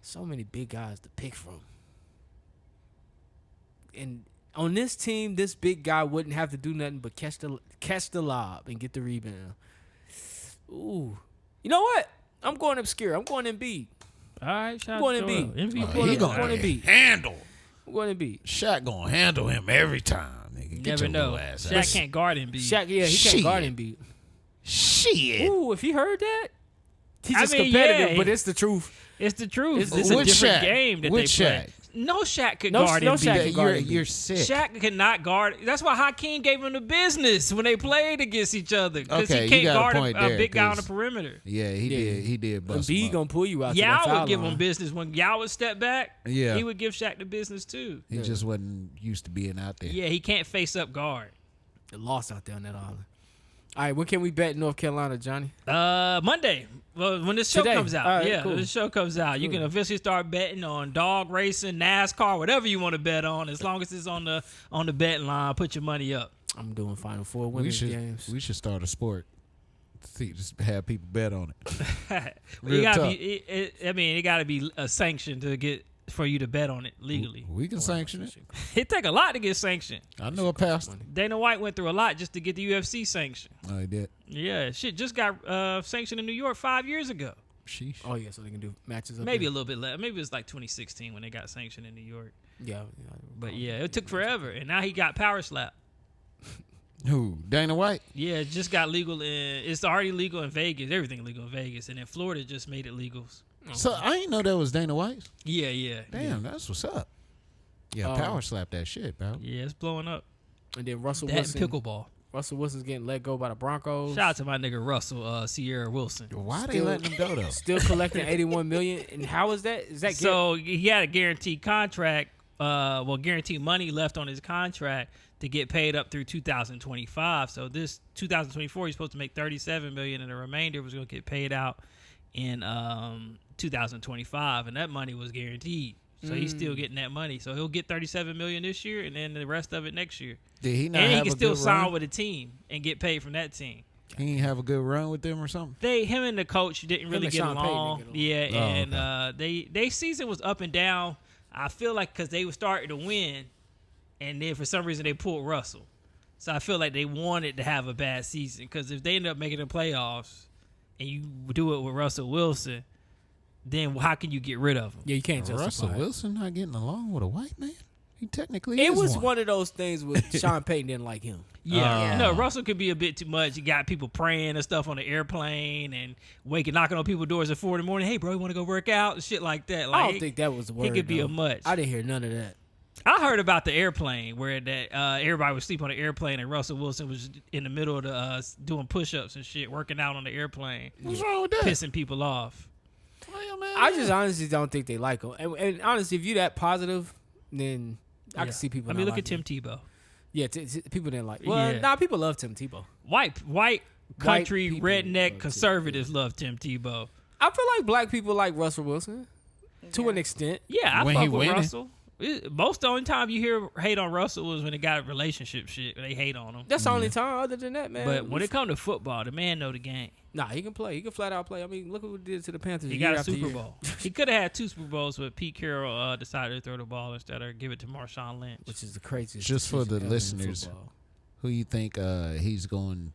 So many big guys to pick from, and on this team, this big guy wouldn't have to do nothing but catch the lob and get the rebound. Ooh, you know what? I'm going obscure. I'm going Embiid. All right, shout I'm going out to Embiid. He gonna handle. I'm going Embiid. Shaq gonna handle him every time, nigga. Get Never your know. little ass Shaq out. can't guard Embiid. Shaq, yeah, he Shit. can't guard Embiid. Shit. Ooh, if he heard that, he's I just mean, competitive, yeah. but it's the truth. It's the truth. It's It's a With different Shaq. game that With they play. Shaq. No Shaq could No- guard no Embiid. Shaq can guard Embiid. You're sick. Shaq could not guard. That's why Hakeem gave him the business when they played against each other. Because Okay, he you can't got a guard point a there, big guy on the 'cause- perimeter. Yeah, he Yeah. did. He did bust him Embiid up. gonna pull you out. to the Yao foul would give line. him business. When Yao would step back, Yeah. he would give Shaq the business too. He just wasn't used to being out there. Yeah, he can't face up guard. They lost out there on that island. All right, when can we bet North Carolina, Johnny? Monday. Well, when this show Today. comes out. All right, Yeah, cool. when this show comes out. You Cool. can officially start betting on dog racing, NASCAR, whatever you want to bet on, as long as it's on the betting line. Put your money up. I'm doing Final Four We women's should games. we should start a sport. See, just have people bet on it. You gotta tough. be. It gotta be a sanction to get for you to bet on it legally. We can sanction it. It take a lot to get sanctioned. I know a pastor. Dana White went through a lot just to get the UFC sanctioned. Oh, he did. Yeah, shit just got sanctioned in New York 5 years ago. Sheesh. Oh yeah, so they can do matches up Maybe a there. little bit less. Maybe it was like 2016 when they got sanctioned in New York. Yeah. But yeah, it took forever, and now he got power slap. Who? Dana White? Yeah, it just got legal in. It's already legal in Vegas. Everything legal in Vegas, and then Florida just made it legal. So I didn't know that was Dana White. Yeah. Damn, that's what's up. Yeah, power slap that shit, bro. Yeah, it's blowing up. And then Russell That and Wilson. pickleball. Russell Wilson's getting let go by the Broncos. Shout out to my nigga Russell, Sierra Wilson. Why they letting him go though? Still collecting $81 million. And how is that? Is that So he had a guaranteed contract, guaranteed money left on his contract to get paid up through 2025. So this 2024, he's supposed to make $37 million, and the remainder was going to get paid out in 2025, and that money was guaranteed. So he's still getting that money. So he'll get $37 million this year, and then the rest of it next year. Did he not And he have can a still good sign run? with a team and get paid from that team. He didn't have a good run with them or something. Him and the coach didn't really and get Sean Payton along. didn't get Yeah, Oh, and they season was up and down. I feel like because they were starting to win, and then for some reason they pulled Russell. So I feel like they wanted to have a bad season, because if they end up making the playoffs and you do it with Russell Wilson, then how can you get rid of him? Yeah, you can't justify Russell it. Wilson not getting along with a white man? He technically It is was one. one of those things where Sean Payton didn't like him. Yeah. No, Russell could be a bit too much. You got people praying and stuff on the airplane and knocking on people's doors at 4 in the morning. Hey, bro, you want to go work out? Shit like that. Like, I don't think that was the word. He could be though. a much. I didn't hear none of that. I heard about the airplane where that everybody would sleep on the airplane and Russell Wilson was in the middle of the doing push-ups and shit, working out on the airplane. What's wrong with that? Pissing people off. Well, man, I just honestly don't think they like him. And honestly, if you that positive, then I Yeah. can see people. I mean, not look at liking Tim him. Tebow. Yeah, people didn't like. Well, Yeah. nah, people love Tim Tebow. White country people love redneck Tim conservatives love Tim Tebow. I feel like black people like Russell Wilson to an extent. Yeah, I When fuck he with winning. Russell. Most the only time you hear hate on Russell is when they got relationship shit. They hate on him. That's the only time. Other than that, man. But when it comes to football, the man know the game. nah, he can play. He can flat out play. I mean, look what he did to the Panthers. He year got a after Super year. Bowl. He could have had 2 Super Bowls, but Pete Carroll decided to throw the ball instead of give it to Marshawn Lynch. which is the craziest. Just for the decision ever in listeners, football. who you think he's going?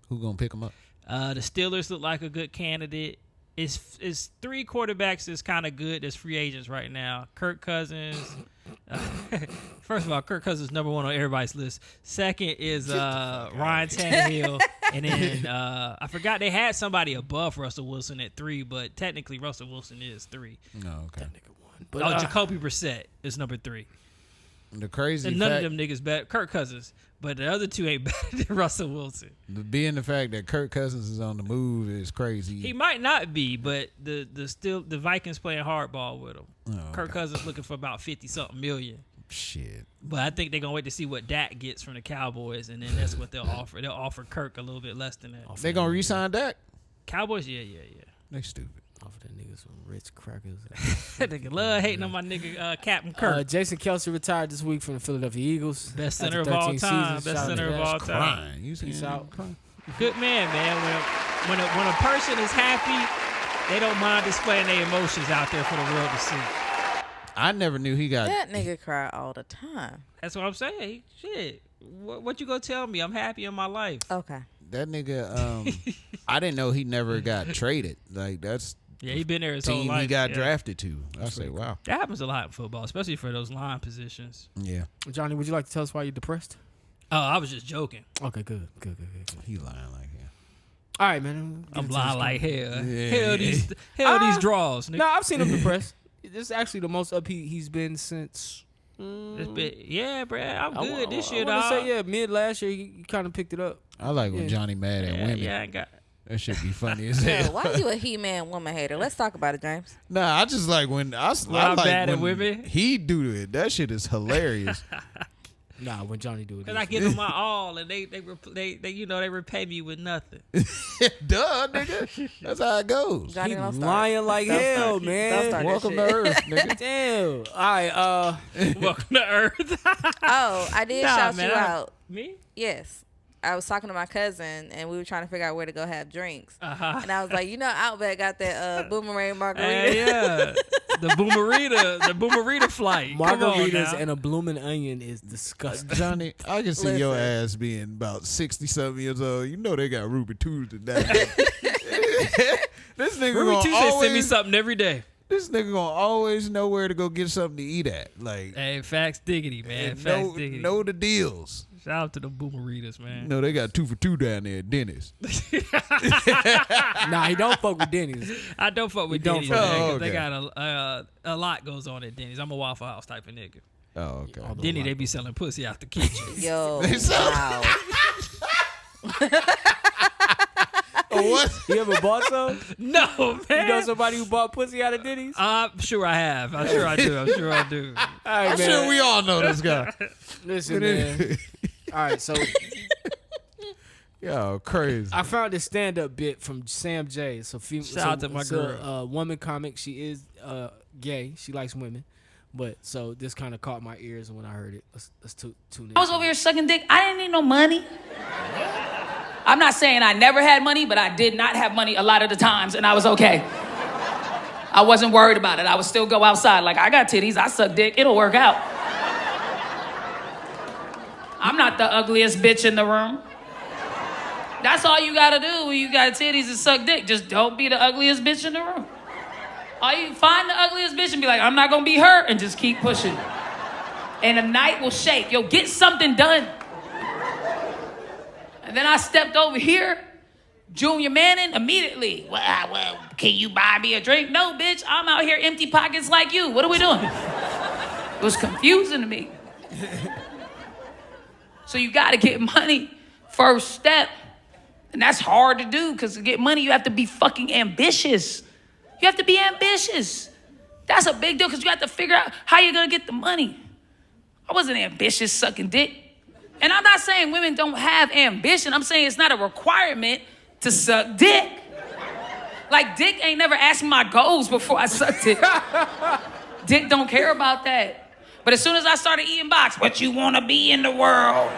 Who gonna pick him up? The Steelers look like a good candidate. It's 3 quarterbacks that's kind of good. There's free agents right now. Kirk Cousins. First of all, Kirk Cousins is number 1 on everybody's list. Second is Ryan Tannehill. And then I forgot they had somebody above Russell Wilson at 3, but technically Russell Wilson is 3. No, okay. But Jacoby Brissett is number 3. The crazy And none fact, of them niggas better. Kirk Cousins. But the other 2 ain't better than Russell Wilson. being the fact that Kirk Cousins is on the move is crazy. He might not be, but the Vikings playing hardball with him. Oh, Kirk okay. Cousins looking for about 50-something million. Shit. But I think they're going to wait to see what Dak gets from the Cowboys, and then that's what they'll offer. They'll offer Kirk a little bit less than that. They gonna re-sign Dak? Cowboys, yeah. They stupid. Offer that nigga some rich crackers. That nigga love hating on my nigga Captain Kirk. Jason Kelce retired this week from the Philadelphia Eagles. Best after center of all 13 time. seasons. Best Shout out center to of that. all time. Crying. You Peace seen out. him crying? Good man, man. When a person is happy, they don't mind displaying their emotions out there for the world to see. I never knew he got. That nigga cry all the time. That's what I'm saying. Shit. What you gonna tell me? I'm happy in my life. Okay. That nigga. I didn't know he never got traded. Like that's Yeah, he been there his whole team life. he got yeah. drafted to. I say, wow. That happens a lot in football, especially for those line positions. Yeah, Johnny, would you like to tell us why you're depressed? Oh, I was just joking. Okay, good. he lying like him. All right, man. I'm blind like hell. Yeah. Hell these draws, nigga. No, I've seen him depressed. This is actually the most upbeat he's been since. Yeah, bro, I'm good this year, I dog. want to say, mid last year, he kind of picked it up. I like when Yeah. Johnny mad at women. Yeah, I got. That should be funny as Yeah, hell. why you a He-Man woman hater? Let's talk about it, James. Nah, I just like when I Well, I'm like bad at when women. he do it. That shit is hilarious. Nah, when Johnny do it. Cause I give them my all, and they repay me with nothing. Duh, nigga. That's how it goes. Johnny, He don't start. lying like Don't hell, start. Don't man. start. Welcome to that shit. Earth, nigga. Damn. All right. Welcome to Earth. Oh, I did Nah, shout man, you I- out. Me? Yes. I was talking to my cousin, and we were trying to figure out where to go have drinks. Uh-huh. And I was like, Outback got that boomerang margarita. Yeah. The boomerita flight. Come on Margaritas now. and a blooming onion is disgusting. Johnny, I can see your Listen. ass being about 60-something years old. You know they got Ruby Tuesday now. This nigga Ruby gonna Tuesday send me always, something every day. this nigga gonna always know where to go get something to eat at. Like, Hey, facts diggity, man. and Facts diggity. know the deals. Shout out to the boomeritas, man. You know they got 2 for $2 down there at Dennis. Nah, he don't fuck with Denny's. I don't fuck with don't Denny's, fuck- man, 'cause Oh, they okay. got a lot goes on at Denny's. I'm a Waffle House type of nigga. Oh, okay. Denny, they be selling pussy out the kitchen. Yo, They sell- wow. What? You ever bought some? No, man. You know somebody who bought pussy out of Denny's? I'm sure I have. I'm sure I do. All right, I'm man. sure we all know this guy. Listen, man. All right, so Yo, crazy. I found this stand-up bit from Sam J. So Shout out to my girl. A woman comic. She is gay. She likes women. But so this kind of caught my ears when I heard it. Let's tune in. I was over here sucking dick. I didn't need no money. I'm not saying I never had money, but I did not have money a lot of the times, and I was okay. I wasn't worried about it. I would still go outside. Like, I got titties. I suck dick. It'll work out. I'm not the ugliest bitch in the room. That's all you gotta do when you got titties and suck dick. Just don't be the ugliest bitch in the room. You find the ugliest bitch and be like, I'm not gonna be her, and just keep pushing. And the night will shake. Yo, get something done. And then I stepped over here, Junior Manning, immediately. Well, can you buy me a drink? No, bitch, I'm out here empty pockets like you. What are we doing? It was confusing to me. So you gotta get money, first step. And that's hard to do, because to get money, you have to be fucking ambitious. You have to be ambitious. That's a big deal, because you have to figure out how you're gonna get the money. I wasn't ambitious sucking dick. And I'm not saying women don't have ambition. I'm saying it's not a requirement to suck dick. Like, Dick ain't never asked me my goals before I sucked it. Dick don't care about that. But as soon as I started eating box, what you want to be in the world?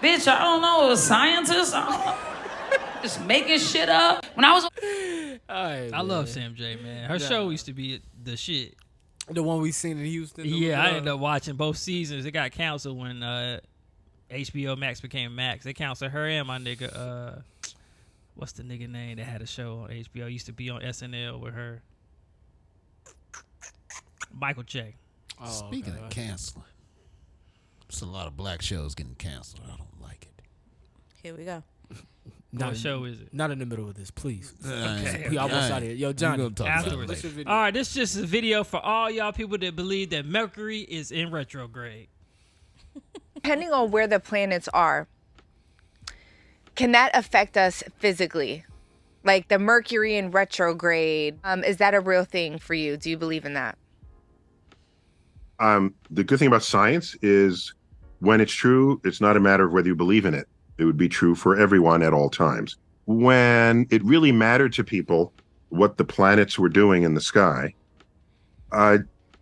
Bitch, I don't know, a scientist? I don't know. Just making shit up. When I was... I love Sam J, man. Her show used to be the shit. The one we seen in Houston. Yeah, I ended up watching both seasons. It got canceled when HBO Max became Max. They canceled her and my nigga, what's the nigga name that had a show on HBO? Used to be on SNL with her. Michael Che. Oh, speaking of canceling, there's a lot of black shows getting canceled. I don't like it. Here we go. What show is it? Not in the middle of this, please. Okay. We almost out of here. Yo, Johnny. Afterwards. All right, this is just a video for all y'all people that believe that Mercury is in retrograde. Depending on where the planets are, can that affect us physically? Like the Mercury in retrograde, is that a real thing for you? Do you believe in that? The good thing about science is when it's true, it's not a matter of whether you believe in it. It would be true for everyone at all times. When it really mattered to people what the planets were doing in the sky,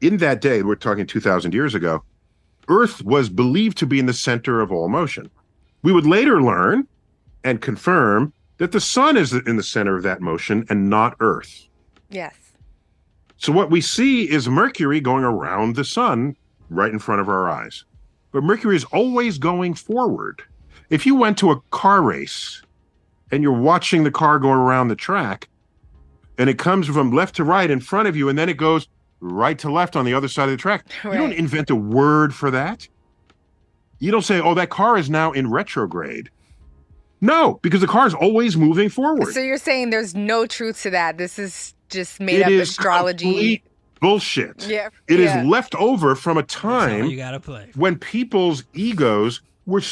in that day, we're talking 2,000 years ago, Earth was believed to be in the center of all motion. We would later learn and confirm that the sun is in the center of that motion and not Earth. Yes. So what we see is Mercury going around the sun right in front of our eyes. But Mercury is always going forward. If you went to a car race and you're watching the car go around the track and it comes from left to right in front of you and then it goes right to left on the other side of the track, right. You don't invent a word for that. You don't say, oh, that car is now in retrograde. No, because the car is always moving forward. So you're saying there's no truth to that. This is just made up astrology. Complete bullshit. Yeah. It is left over from a time you gotta play. When people's egos were...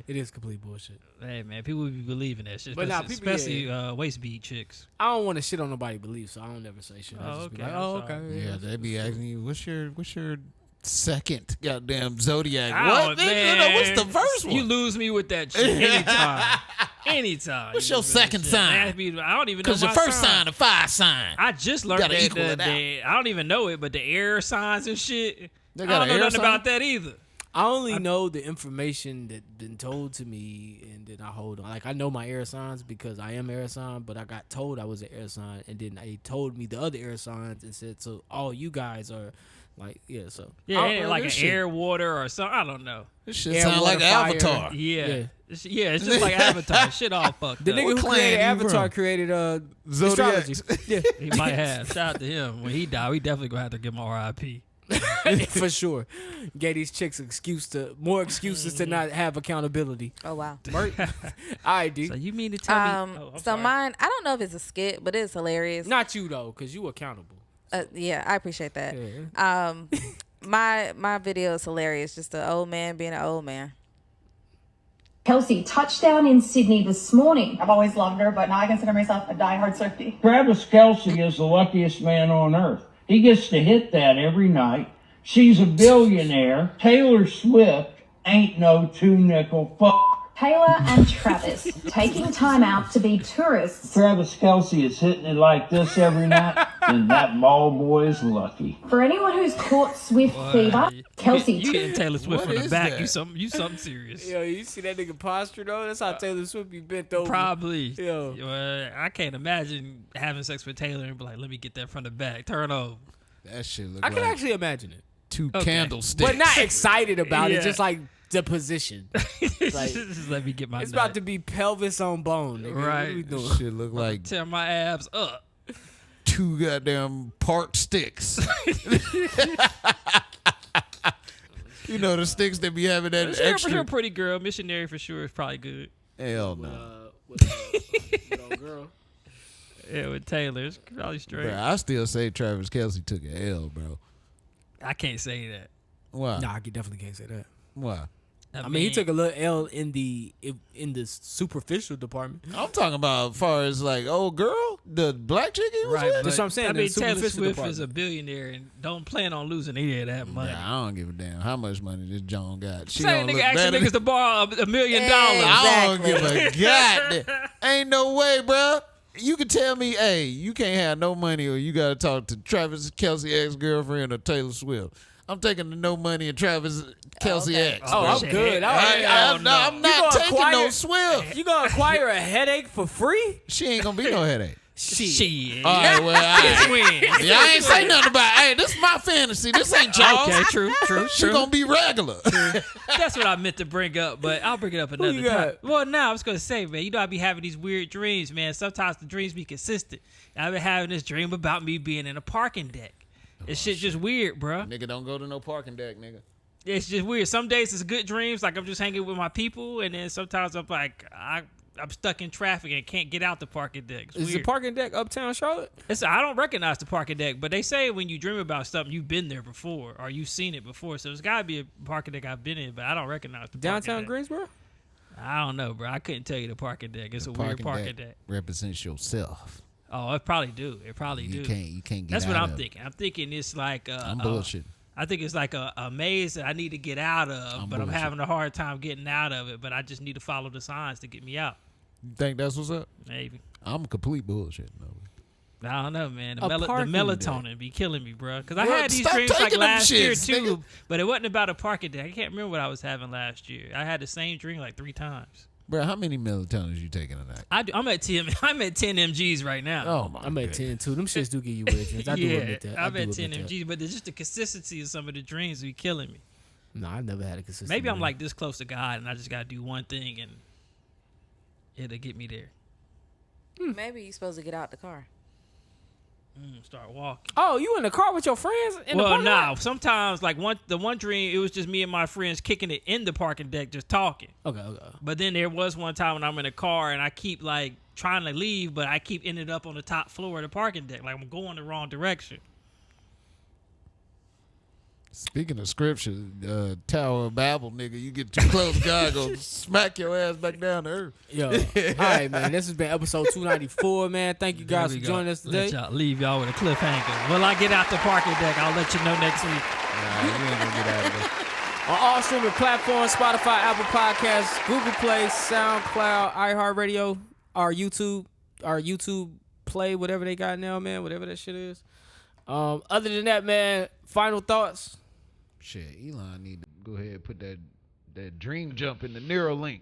It is complete bullshit. Hey, man, people be believing that shit. But now, especially waist beat chicks. I don't want to shit on nobody's beliefs, so I don't never say shit. Oh, okay. Okay. Yeah, they be asking you, what's your second goddamn zodiac? What? Man, what's the first one? You lose me with that shit anytime. Anytime. What's your second sign? I don't even know. Because your first sign, a fire sign. I just learned that I don't even know it, but the air signs and shit. They I got don't know air nothing sign? about that either. I only know the information that's been told to me, and then I hold on. Like, I know my air signs because I am air sign, but I got told I was an air sign, and then they told me the other air signs and said, so all you guys are like, yeah, so. Yeah, ain't it like an air, water, or something? I don't know. This shit sound like Avatar. Yeah. It's just like Avatar. Shit all fucked The up. nigga who created Avatar created astrology. Yeah. He might have. Shout out to him. When he died, we definitely gonna have to give him RIP. For sure. Gave these chicks more excuses to not have accountability. Oh, wow. All right, D. So you mean to tell me? So mine, I don't know if it's a skit, but it's hilarious. Not you, though, because you accountable. Yeah, I appreciate that. Yeah. My video is hilarious. Just an old man being an old man. Kelsey, touchdown in Sydney this morning. I've always loved her, but now I consider myself a diehard Swiftie. Travis Kelce is the luckiest man on earth. He gets to hit that every night. She's a billionaire. Taylor Swift ain't no two-nickel fuck. Taylor and Travis taking time out to be tourists. Travis Kelce is hitting it like this every night, and that ball boy is lucky. For anyone who's caught Swift fever, Kelsey. You getting Taylor Swift from the back? that? You something serious? Yo, you see that nigga posture, though? That's how Taylor Swift be bent over. Probably. Yo. I can't imagine having sex with Taylor and be like, let me get that from the back. Turn over. That shit look I like can actually imagine it. two candlesticks. But not excited about Yeah. it, just like the position. Like, Just let me get my it's nut. about to be pelvis on bone, nigga. Right. What are we doing? That shit look like Tear my abs up. 2 goddamn park sticks. You know the sticks that be having that Sure, extra. for sure, pretty girl. Missionary for sure is probably good. Hell no. With old girl. Yeah, with Taylor, it's probably straight. Bro, I still say Travis Kelce took an L, bro. I can't say that. Why? Nah, I definitely can't say that. Why? I mean, he took a little L in the superficial department. I'm talking about as far as like, old girl, the black chick he was Right, with? but That's what I'm saying. I the mean, Taylor superficial Swift department. is a billionaire and don't plan on losing any of that money. Yeah, I don't give a damn how much money this John got. She Same don't nigga look asking better niggas to borrow $1 million. I don't give a goddamn. Ain't no way, bro. You can tell me, hey, you can't have no money or you got to talk to Travis Kelce ex-girlfriend or Taylor Swift. I'm taking the no money and Travis Kelce ex. Oh, I'm shit. good. I'm not taking no Swift. You gonna acquire a headache for free? She ain't going to be no headache. Shit. All right, well, Just all win. right. Yeah, I ain't say nothing about, hey, this is my fantasy. This ain't y'all. Okay, true. She going to be regular. That's what I meant to bring up, but I'll bring it up another you time. got? Well, now I was gonna say, man, you know I be having these weird dreams, man. Sometimes the dreams be consistent. I've been having this dream about me being in a parking deck. This shit's just weird, bro. Nigga, don't go to no parking deck, nigga. It's just weird. Some days it's good dreams, like I'm just hanging with my people, and then sometimes I'm like I'm stuck in traffic and can't get out the parking deck. It's Is the weird. parking deck uptown Charlotte? I don't recognize the parking deck, but they say when you dream about something, you've been there before or you've seen it before. So there's got to be a parking deck I've been in, but I don't recognize the Downtown parking deck. Greensboro? I don't know, bro. I couldn't tell you the parking deck. It's a weird parking deck. Represents yourself. Oh, it probably do. It probably You do. can't get That's what out I'm of it. thinking. I'm thinking it's like I'm bullshit. I think it's like a maze that I need to get out of, but I'm having a hard time getting out of it. But I just need to follow the signs to get me out. You think that's what's up? Maybe. I'm complete bullshit. No. I don't know, man. The, A parking melatonin be killing me, bro. Because I Bro, had these stop dreams like taking them last year shits, too, nigga. but it wasn't about a parking deck. I can't remember what I was having last year. I had the same dream like 3 times. Bro, how many melatonins you taking tonight? I'm at 10 mgs right now. Oh my I'm at 10 too. Them shits do give you weird dreams. I do admit that. I'm do at 10 admit that. mgs, but it's just the consistency of some of the dreams be killing me. No, I've never had a consistent. Maybe I'm dream. like this close to God, and I just gotta do one thing, and it'll get me there. Maybe you're supposed to get out the car. Start walking. Oh, you in the car with your friends? In the Well, parking lot? no. Sometimes, like the one dream, it was just me and my friends kicking it in the parking deck, just talking. Okay. But then there was one time when I'm in a car and I keep like trying to leave, but I keep ended up on the top floor of the parking deck, like I'm going the wrong direction. Speaking of scripture, Tower of Babel, nigga, you get too close, God go smack your ass back down to earth. Yo, all right, man. This has been episode 294, man. Thank you guys for joining us today. Leave y'all with a cliffhanger. Will I get out the parking deck? I'll let you know next week. Nah, you ain't gonna get out of there. On all streaming platforms, Spotify, Apple Podcasts, Google Play, SoundCloud, iHeartRadio, our YouTube Play, whatever they got now, man, whatever that shit is. Other than that, man, final thoughts. Shit, Elon need to go ahead and put that dream jump in the Neuralink.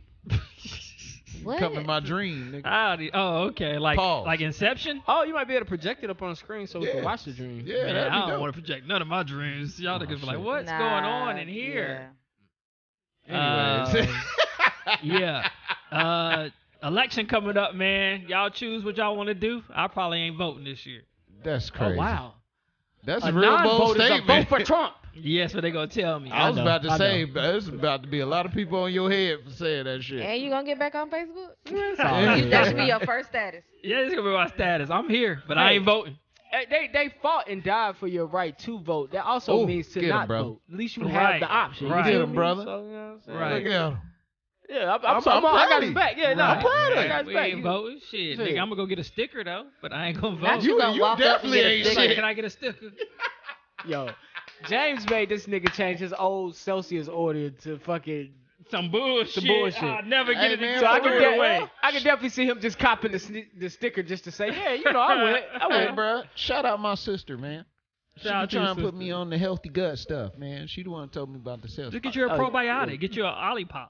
What? Come in my dream, nigga. Oh, okay. Like Inception? Oh, you might be able to project it up on the screen so we can watch the dream. Yeah, Man, that'd be I don't dope. want to project none of my dreams. Y'all niggas be like, shit. what's going on in here? Anyways. Yeah. Election coming up, man. Y'all choose what y'all want to do. I probably ain't voting this year. That's crazy. Oh, wow. That's a real bold statement. Vote for Trump. Yes, what they gonna tell me. I was know, about to I say, know. there's about to be a lot of people on your head for saying that shit. And you gonna get back on Facebook? Yeah. That should be your first status. Yeah, it's gonna be my status. I'm here, but I ain't voting. They fought and died for your right to vote. That also Ooh, means to get 'em, not bro. vote. At least you Right, have the option. right. You feel Get 'em, me? brother. So, you know what I'm saying? Right. Look at him. Yeah, I'm I proud got of his you. back. Yeah, no, I'm proud of I you. got his We back. ain't voting. Shit, nigga, I'm gonna go get a sticker though, but I ain't gonna Not vote. you gonna You walk up and definitely get a ain't sticker. shit. Can I get a sticker? Yo, James made this nigga change his old Celsius order to fucking Some bullshit. Some bullshit. I'll never Hey, get it. man, So I for can, real. away. I can definitely see him just copping the sticker just to say, yeah, you know, I went. Hey, bro, shout out my sister, man. She Shout out been to your trying to put sister. me on the healthy gut stuff, man. She the one who told me about the cells. Just get you a probiotic. Get you a Olipop.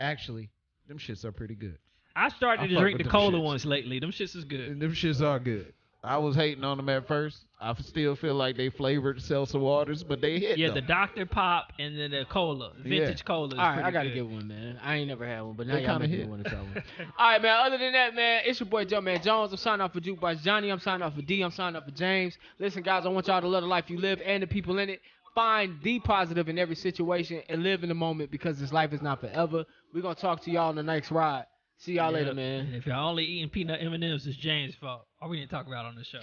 Actually, them shits are pretty good. I started I to fuck drink with the them cola shits. ones lately. Them shits is good. Them shits are good. I was hating on them at first. I still feel like they flavored seltzer waters, but they hit. Yeah, though. the Dr. Pop and then the cola, vintage cola. Is All right, I gotta good. get one, man. I ain't never had one, but now They y'all kinda make me hit. want to try one. All right, man. Other than that, man, it's your boy Jumpman Jones. I'm signing off for Jukebox Johnny. I'm signing off for D. I'm signing off for James. Listen, guys, I want y'all to love the life you live and the people in it. Find the positive in every situation and live in the moment because this life is not forever. We're gonna talk to y'all on the next ride. See y'all later, man. And if y'all only eating peanut M&Ms, it's James' fault. Or we didn't talk about it on the show.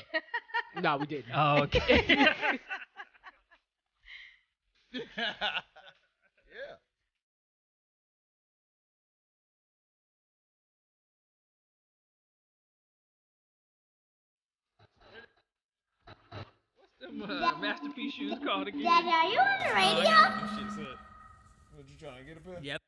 No, we didn't. Oh, okay. What's them masterpiece shoes called again? Daddy, are you on the radio? What you trying to get up here? Yep.